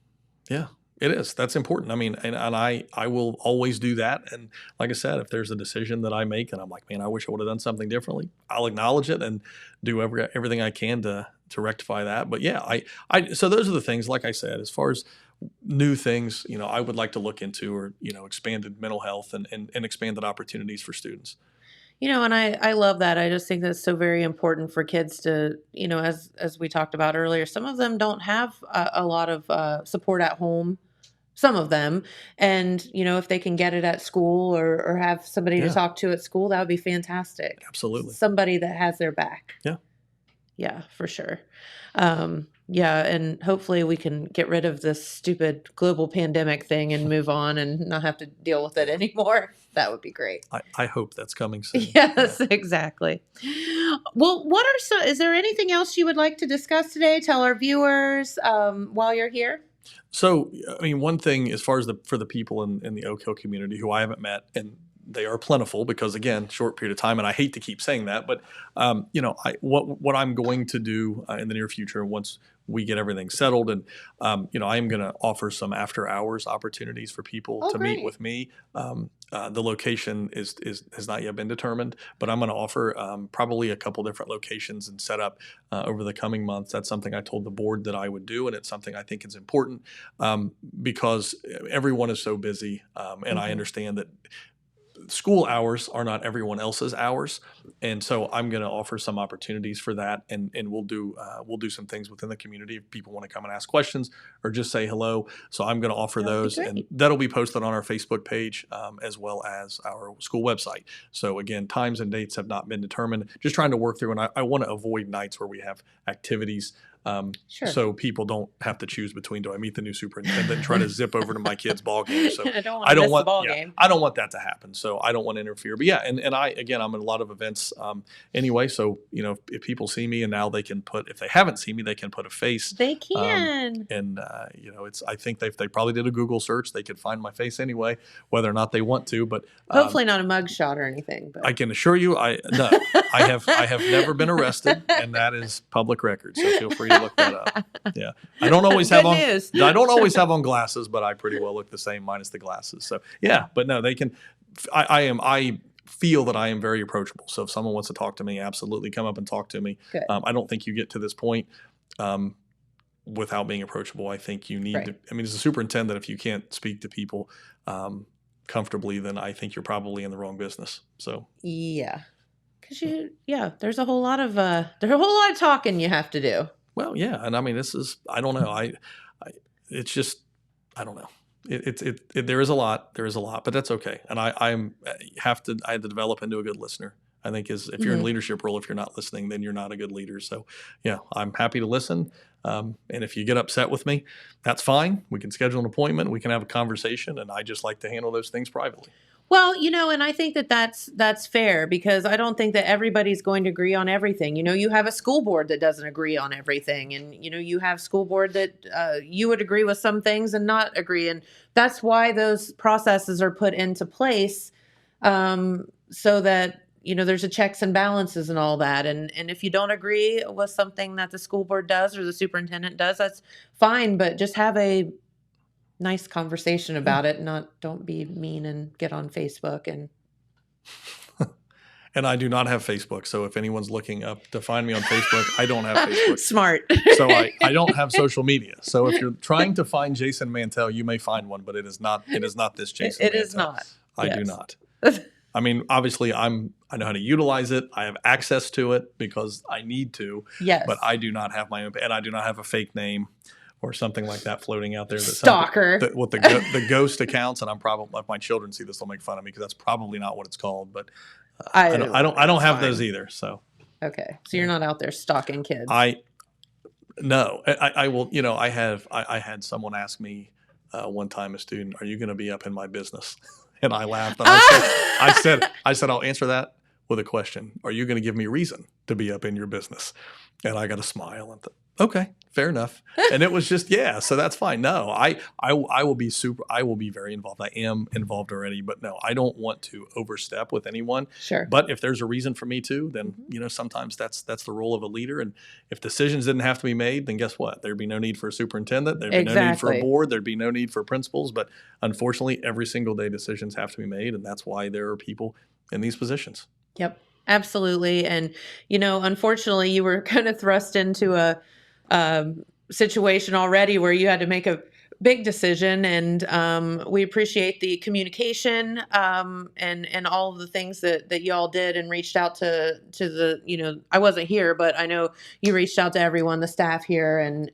Yeah. It is. That's important. I mean, and I will always do that. And like I said, if there's a decision that I make and I'm like, man, I wish I would have done something differently, I'll acknowledge it and do everything I can to rectify that. But yeah, so those are the things, like I said, as far as new things, I would like to look into, or, expanded mental health and expanded opportunities for students. And I love that. I just think that's so very important for kids to, as we talked about earlier, some of them don't have a lot of support at home. Some of them. And, if they can get it at school or have somebody to talk to at school, that would be fantastic. Absolutely. Somebody that has their back. Yeah. Yeah, for sure. And hopefully we can get rid of this stupid global pandemic thing and move on and not have to deal with it anymore. That would be great. I hope that's coming soon. Yes, exactly. Well, is there anything else you would like to discuss today? Tell our viewers while you're here. So, I mean, one thing as far as for the people in the Oak Hill community who I haven't met, and they are plentiful because, again, short period of time, and I hate to keep saying that, but what I'm going to do in the near future once we get everything settled, and I am going to offer some after hours opportunities for people to meet with me. The location has not yet been determined, but I'm going to offer probably a couple different locations and set up over the coming months. That's something I told the board that I would do, and it's something I think is important because everyone is so busy, and I understand that school hours are not everyone else's hours, and so I'm going to offer some opportunities for that, and we'll do some things within the community if people want to come and ask questions or just say hello. So I'm going to offer those, and that'll be posted on our Facebook page as well as our school website. So again, times and dates have not been determined. Just trying to work through, and I want to avoid nights where we have activities. So people don't have to choose between, do I meet the new superintendent and try to zip over to my kid's ball game? So I don't want the ball game. I don't want that to happen. So I don't want to interfere. But yeah, and I'm in a lot of events anyway. So, if people see me, and now they can if they haven't seen me, they can put a face. They can. I think they probably did a Google search. They could find my face anyway, whether or not they want to. But hopefully not a mugshot or anything. But I can assure you, I have never been arrested, and that is public record. So feel free to look that up. Yeah, I don't always have on. I don't always have on glasses, but I pretty well look the same minus the glasses. So yeah, but no, they can. I feel that I am very approachable. So if someone wants to talk to me, absolutely come up and talk to me. I don't think you get to this point without being approachable. I think you need to. I mean, as a superintendent, if you can't speak to people comfortably, then I think you're probably in the wrong business. So yeah. There's a whole lot of talking you have to do. Well, yeah, and I mean, I don't know. It's just, I don't know. There is a lot, but that's okay. And I have to develop into a good listener. I think if you're in a leadership role, if you're not listening, then you're not a good leader. So yeah, I'm happy to listen. And if you get upset with me, that's fine. We can schedule an appointment. We can have a conversation, and I just like to handle those things privately. Well, and I think that's fair, because I don't think that everybody's going to agree on everything. You have a school board that doesn't agree on everything, and you have school board that you would agree with some things and not agree, and that's why those processes are put into place, so that there's a checks and balances and all that. And if you don't agree with something that the school board does or the superintendent does, that's fine, but just have a nice conversation about it. Don't be mean and get on Facebook. And I do not have Facebook. So if anyone's looking up to find me on Facebook, I don't have Facebook. Smart. So I don't have social media. So if you're trying to find Jason Mantell, you may find one, but it is not this Jason Mantell. It is not. I do not. I mean, obviously I know how to utilize it. I have access to it because I need to. Yes. But I do not have my own, and I do not have a fake name or something like that floating out there. Stalker. With the ghost accounts, and I'm probably, if my children see this, they'll make fun of me because that's probably not what it's called. But I don't have those either. So okay, so you're not out there stalking kids. No, I will. I had someone ask me one time, a student, "Are you going to be up in my business?" And I laughed. And I said, I'll answer that with a question. Are you going to give me reason to be up in your business? And I got a smile and thought, okay, fair enough. And it was just, yeah, so that's fine. No, I will be very involved. I am involved already, but no, I don't want to overstep with anyone. Sure. But if there's a reason for me to, then, sometimes that's the role of a leader. And if decisions didn't have to be made, then guess what? There'd be no need for a superintendent. There'd be no need for a board. There'd be no need for principals. But unfortunately, every single day decisions have to be made. And that's why there are people in these positions. Yep, absolutely. And, unfortunately, you were kind of thrust into a situation already where you had to make a big decision, and we appreciate the communication and all of the things that y'all did and reached out to the, I wasn't here, but I know you reached out to everyone, the staff here, and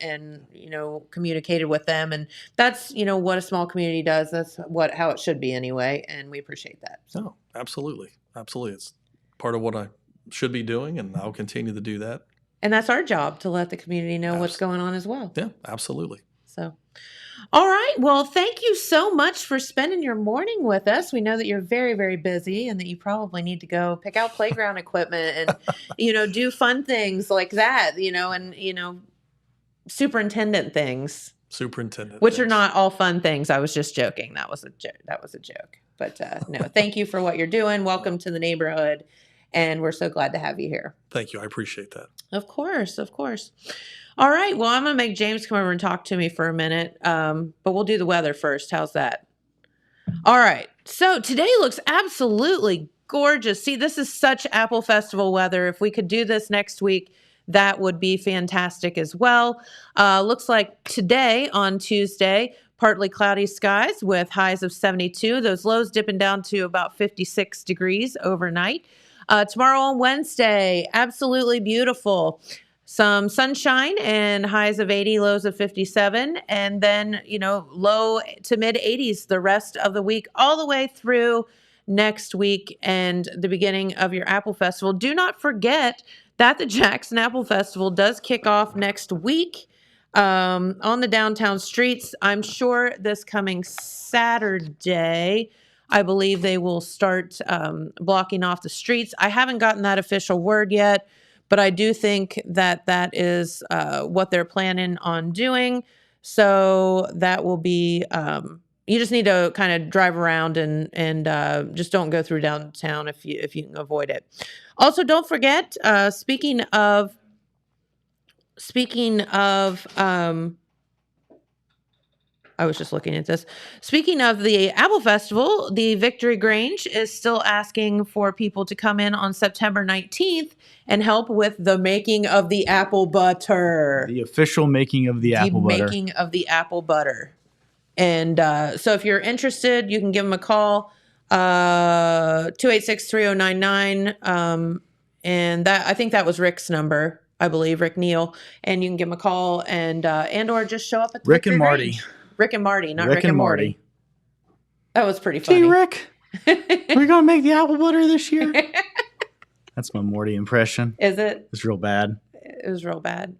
communicated with them, and that's what a small community does. That's how it should be anyway, and we appreciate that. So absolutely, it's part of what I should be doing, and I'll continue to do that. And that's our job, to let the community know what's going on as well. Yeah, absolutely. So, all right. Well, thank you so much for spending your morning with us. We know that you're very, very busy and that you probably need to go pick out playground equipment and, do fun things like that, and, superintendent things. Which are not all fun things. I was just joking. That was a joke. But no, thank you for what you're doing. Welcome to the neighborhood. And we're so glad to have you here. Thank you. I appreciate that. Of course. All right. Well, I'm going to make James come over and talk to me for a minute. But we'll do the weather first. How's that? All right. So today looks absolutely gorgeous. See, this is such Apple Festival weather. If we could do this next week, that would be fantastic as well. Looks like today on Tuesday, partly cloudy skies with highs of 72. Those lows dipping down to about 56 degrees overnight. Tomorrow on Wednesday, absolutely beautiful. Some sunshine and highs of 80, lows of 57. And then, low to mid 80s the rest of the week, all the way through next week and the beginning of your Apple Festival. Do not forget that the Jackson Apple Festival does kick off next week on the downtown streets. I'm sure this coming Saturday, I believe they will start blocking off the streets. I haven't gotten that official word yet, but I do think that is what they're planning on doing. So that will be, you just need to kind of drive around and just don't go through downtown if you can avoid it. Also, don't forget, speaking of, I was just looking at this. Speaking of the Apple Festival, the Victory Grange is still asking for people to come in on September 19th and help with the making of the apple butter. The official making of the apple butter. The making of the apple butter. And so if you're interested, you can give them a call, 286-3099. And that, I think that was Rick's number, I believe, Rick Neal. And you can give him a call and or just show up at the Rick and Marty. Grange. Rick and Marty, not Rick and Morty. That was pretty funny. Gee, Rick, we're going to make the apple butter this year. That's my Morty impression. Is it? It's real bad. It was real bad.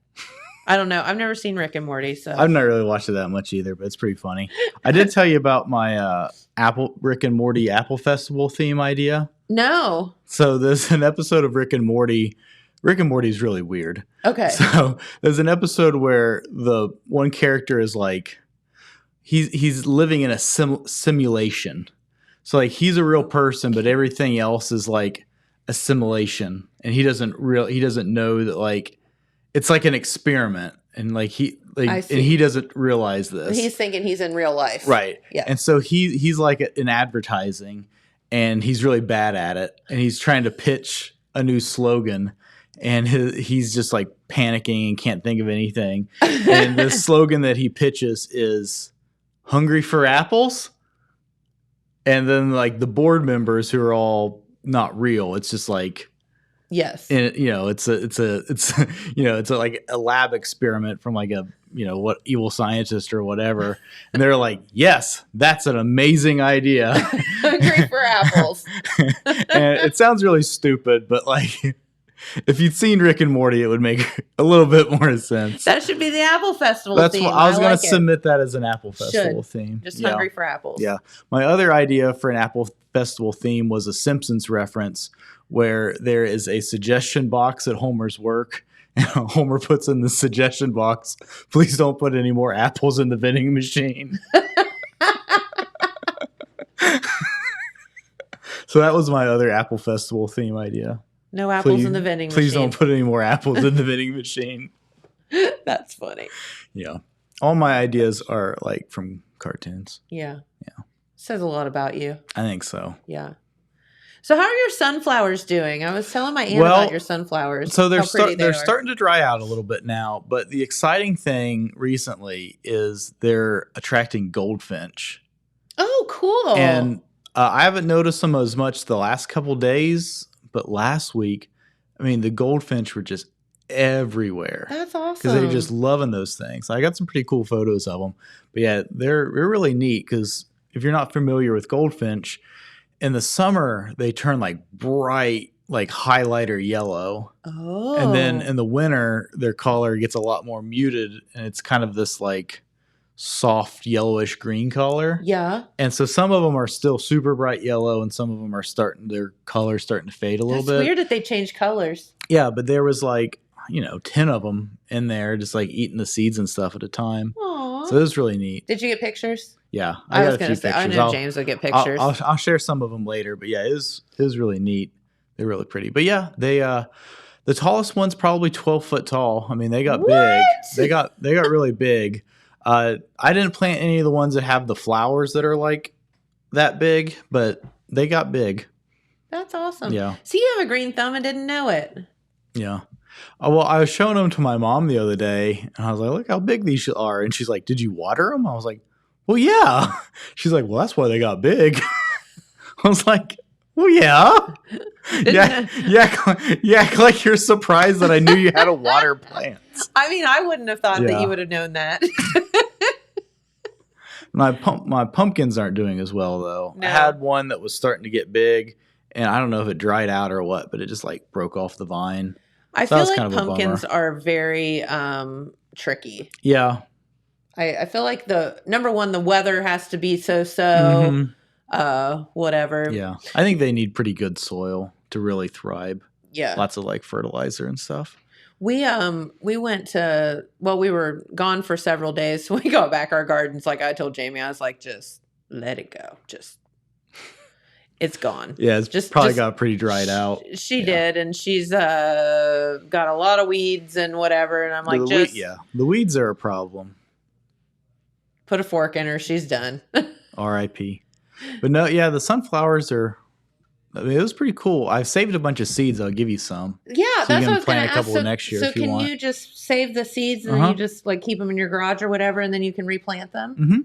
I don't know. I've never seen Rick and Morty, so I've not really watched it that much either, but it's pretty funny. I did tell you about my Rick and Morty Apple Festival theme idea. No. So there's an episode of Rick and Morty. Rick and Morty is really weird. Okay. So there's an episode where the one character is like, he's living in a simulation. So like he's a real person, but everything else is like a simulation, and he doesn't know that like it's like an experiment, and like he doesn't realize this. He's thinking he's in real life, right? Yeah. And so he's like in advertising, and he's really bad at it, and he's trying to pitch a new slogan. And he's just like panicking and can't think of anything. And the slogan that he pitches is "Hungry for apples?" And then like the board members who are all not real. It's just like, yes, and it's like a lab experiment from like a what evil scientist or whatever. And they're like, yes, that's an amazing idea. Hungry for apples. And it sounds really stupid, but like, if you'd seen Rick and Morty, it would make a little bit more sense. That should be the Apple Festival That's theme. What I was going to submit that as an Apple Festival theme. Just hungry for apples. Yeah. My other idea for an Apple Festival theme was a Simpsons reference where there is a suggestion box at Homer's work. And Homer puts in the suggestion box, please don't put any more apples in the vending machine. So that was my other Apple Festival theme idea. No apples in the vending machine. Please don't put any more apples in the vending machine. That's funny. Yeah. All my ideas are like from cartoons. Yeah. Yeah. Says a lot about you. I think so. Yeah. So how are your sunflowers doing? I was telling my aunt about your sunflowers. So they're starting to dry out a little bit now, but the exciting thing recently is they're attracting goldfinch. Oh, cool. And I haven't noticed them as much the last couple days. But last week, I mean, the goldfinch were just everywhere. That's awesome. Because they're just loving those things. I got some pretty cool photos of them. But yeah, they're really neat because if you're not familiar with goldfinch, in the summer, they turn like bright, like highlighter yellow. Oh. And then in the winter, their color gets a lot more muted. And it's kind of this like soft yellowish green color. Yeah. And so some of them are still super bright yellow and some of them are their color's starting to fade a little bit. It's weird that they change colors. Yeah, but there was like, 10 of them in there just like eating the seeds and stuff at a time. Aww. So it was really neat. Did you get pictures? Yeah. I was going to say, I know James will get pictures. I'll share some of them later, but yeah, it was really neat. They're really pretty. But yeah, they the tallest one's probably 12 foot tall. I mean, they got big. They got really big. I didn't plant any of the ones that have the flowers that are like that big, but they got big. That's awesome. Yeah. So you have a green thumb and didn't know it. Yeah. Well, I was showing them to my mom the other day, and I was like, look how big these are. And she's like, did you water them? I was like, well, yeah. She's like, well, that's why they got big. I was like, well, yeah. You act like you're surprised that I knew you had to water plants. I mean, I wouldn't have thought that you would have known that. My pumpkins aren't doing as well, though. No. I had one that was starting to get big, and I don't know if it dried out or what, but it just like broke off the vine. I So that feel was like kind of a pumpkins bummer. are very tricky. Yeah. I feel like number one, the weather has to be so, whatever. Yeah. I think they need pretty good soil to really thrive. Yeah. Lots of like fertilizer and stuff. We went to, we were gone for several days. So we got back our gardens. Like I told Jamie, I was like, just let it go. It's gone. Yeah, it's probably got pretty dried out. She did, and she's got a lot of weeds and whatever. And I'm like, the weeds are a problem. Put a fork in her. She's done. R.I.P. But no, yeah, the sunflowers are. I mean, it was pretty cool. I've saved a bunch of seeds. I'll give you some. Yeah, so that's what I was plant going to a couple ask. next year So if you want. can you just save the seeds and then you just like keep them in your garage or whatever, and then you can replant them? Mm-hmm.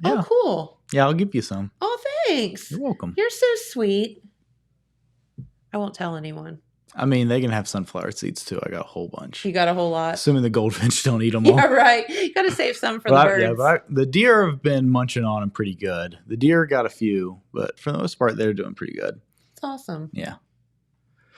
Yeah. Oh, cool. Yeah, I'll give you some. Oh, thanks. You're welcome. You're so sweet. I won't tell anyone. I mean, they can have sunflower seeds too. I got a whole bunch. You got a whole lot. Assuming the goldfinch don't eat them all. Yeah, right. You got to save some for the birds. Yeah, but the deer have been munching on them pretty good. The deer got a few, but for the most part, they're doing pretty good. It's awesome. Yeah.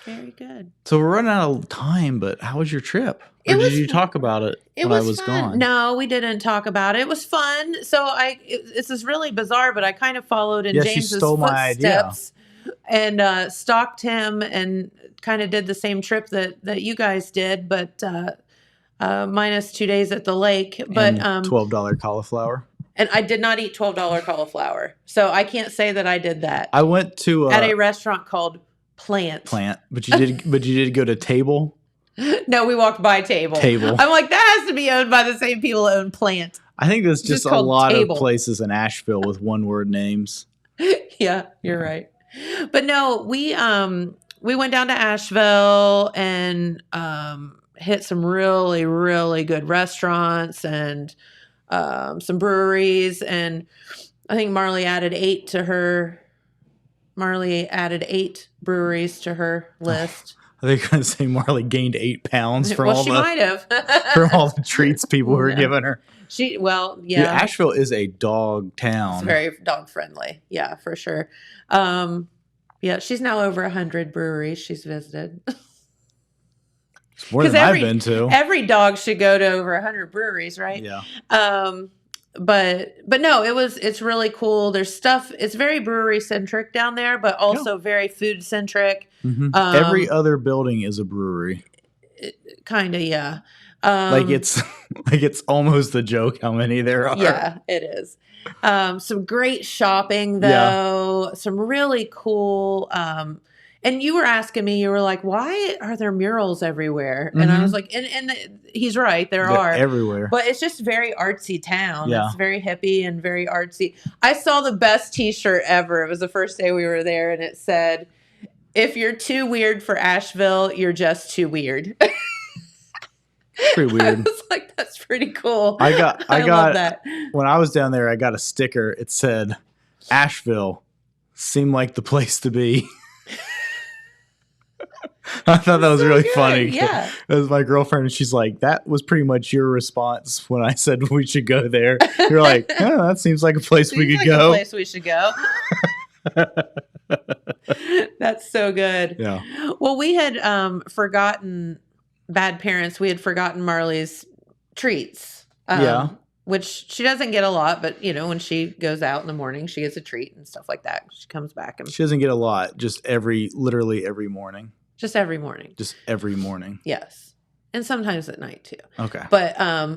Very good. So we're running out of time, but how was your trip? Or did you talk about it when I was fun. gone? No, we didn't talk about it. It was fun. So this is really bizarre, but I kind of followed in James's footsteps and stalked him and kind of did the same trip that you guys did, but minus 2 days at the lake. But and $12 cauliflower. And I did not eat $12 cauliflower, so I can't say that I did that. I went to at a restaurant called Plant, but you did. But you did go to Table. No, we walked by Table. I'm like, that has to be owned by the same people that own Plant. I think there's just a lot of places in Asheville with one-word names. Yeah, you're right. But no, we went down to Asheville and hit some really, really good restaurants and some breweries. And I think Marley added 8 breweries to her list. Are they going to say Marley gained 8 pounds from she might have. from all the treats people were giving her? Yeah. Asheville is a dog town. It's very dog friendly. Yeah, for sure. Yeah, she's now over 100 breweries she's visited. It's more than I've been to. Every dog should go to over 100 breweries, right? Yeah. But no, it's really cool. There's stuff. It's very brewery centric down there, but also very food centric. Mm-hmm. Every other building is a brewery. Kind of, yeah. It's almost a joke how many there are. Yeah, it is. Some great shopping though. Yeah. Some really cool. And you were asking me, you were like, why are there murals everywhere? Mm-hmm. And I was like, and he's right, they're are everywhere. But it's just very artsy town. Yeah. It's very hippie and very artsy. I saw the best T-shirt ever. It was the first day we were there, and it said, "If you're too weird for Asheville, you're just too weird." Pretty weird. I was like, that's pretty cool. I got love that. When I was down there, I got a sticker. It said, "Asheville seemed like the place to be." I thought that was really funny. Yeah. It was my girlfriend, and she's like, that was pretty much your response when I said we should go there. You're like, oh, that seems like a place we could go. A place we should go. That's so good. Yeah. Well, we had forgotten, bad parents, we had forgotten Marley's treats. Which she doesn't get a lot, but when she goes out in the morning, she gets a treat and stuff like that. She comes back and she doesn't get a lot, just literally every morning. Just every morning. Just every morning. Yes. And sometimes at night too. Okay. But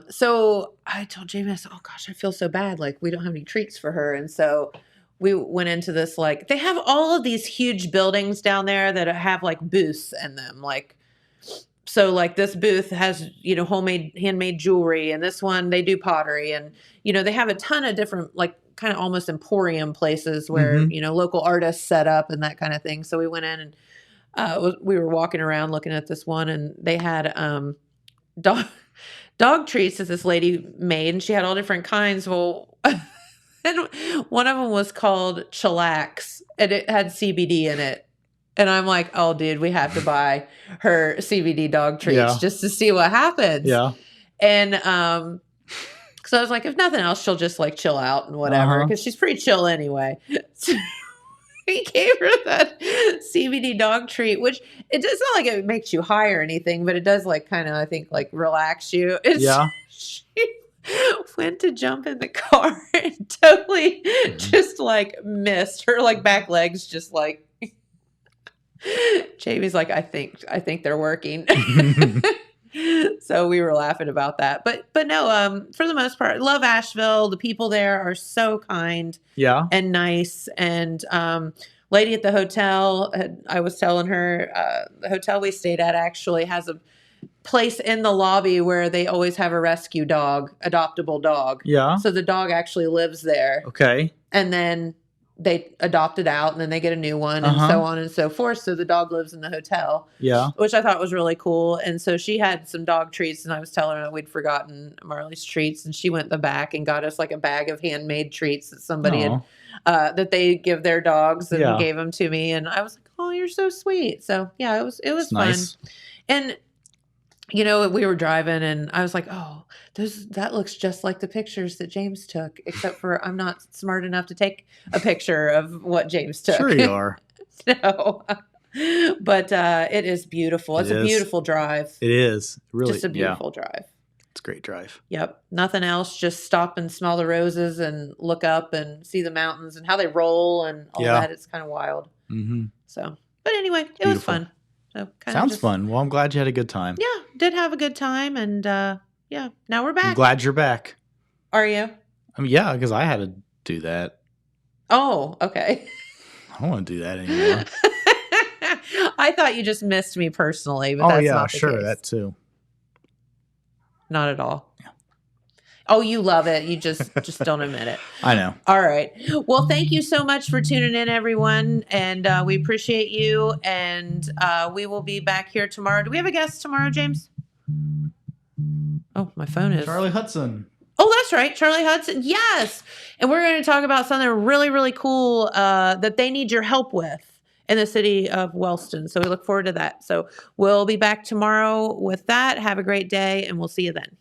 so I told Jamie, I said, oh gosh, I feel so bad. Like we don't have any treats for her. And so we went into this, like, they have all of these huge buildings down there that have like booths in them. So like this booth has, handmade jewelry, and this one they do pottery, and, they have a ton of different, like, kind of almost emporium places where, local artists set up and that kind of thing. So we went in and we were walking around looking at this one, and they had dog treats that this lady made, and she had all different kinds. Well, And one of them was called Chillax, and it had CBD in it. And I'm like, oh, dude, we have to buy her CBD dog treats just to see what happens. Yeah. And so I was like, if nothing else, she'll just like chill out and whatever, because she's pretty chill anyway. So he gave her that CBD dog treat, which it's not like it makes you high or anything, but it does like kind of, I think, like relax you. She went to jump in the car and totally just like missed her like back legs, just like Jamie's like, I think they're working. So we were laughing about that. But no, for the most part, love Asheville. The people there are so kind and nice. And lady at the hotel, I was telling her, the hotel we stayed at actually has a place in the lobby where they always have a rescue dog, adoptable dog. Yeah. So the dog actually lives there. Okay. And then they adopt it out, and then they get a new one, and so on and so forth. So the dog lives in the hotel. Yeah. Which I thought was really cool. And so she had some dog treats, and I was telling her that we'd forgotten Marley's treats, and she went in the back and got us like a bag of handmade treats that somebody had, that they give their dogs, and gave them to me. And I was like, oh, you're so sweet. So yeah, it was fun. Nice. And you know, we were driving, and I was like, oh, that looks just like the pictures that James took, except for I'm not smart enough to take a picture of what James took. Sure you are. No. But it is beautiful. It's a beautiful drive. It is. Really. Just a beautiful drive. It's a great drive. Yep. Nothing else. Just stop and smell the roses and look up and see the mountains and how they roll and all that. It's kind of wild. Mm-hmm. So, but anyway, it was fun. So Sounds fun. Well, I'm glad you had a good time. Yeah, did have a good time, and yeah, now we're back. I'm glad you're back. Are you? I mean, yeah, because I had to do that. Oh, okay. I don't want to do that anymore. I thought you just missed me personally, but that's not the case. That too. Not at all. Yeah. Oh, you love it. You just don't admit it. I know. All right. Well, thank you so much for tuning in, everyone. And we appreciate you. And we will be back here tomorrow. Do we have a guest tomorrow, James? Oh, my phone is. Charlie Hudson. Oh, that's right. Charlie Hudson. Yes. And we're going to talk about something really, really cool that they need your help with in the city of Wellston. So we look forward to that. So we'll be back tomorrow with that. Have a great day, and we'll see you then.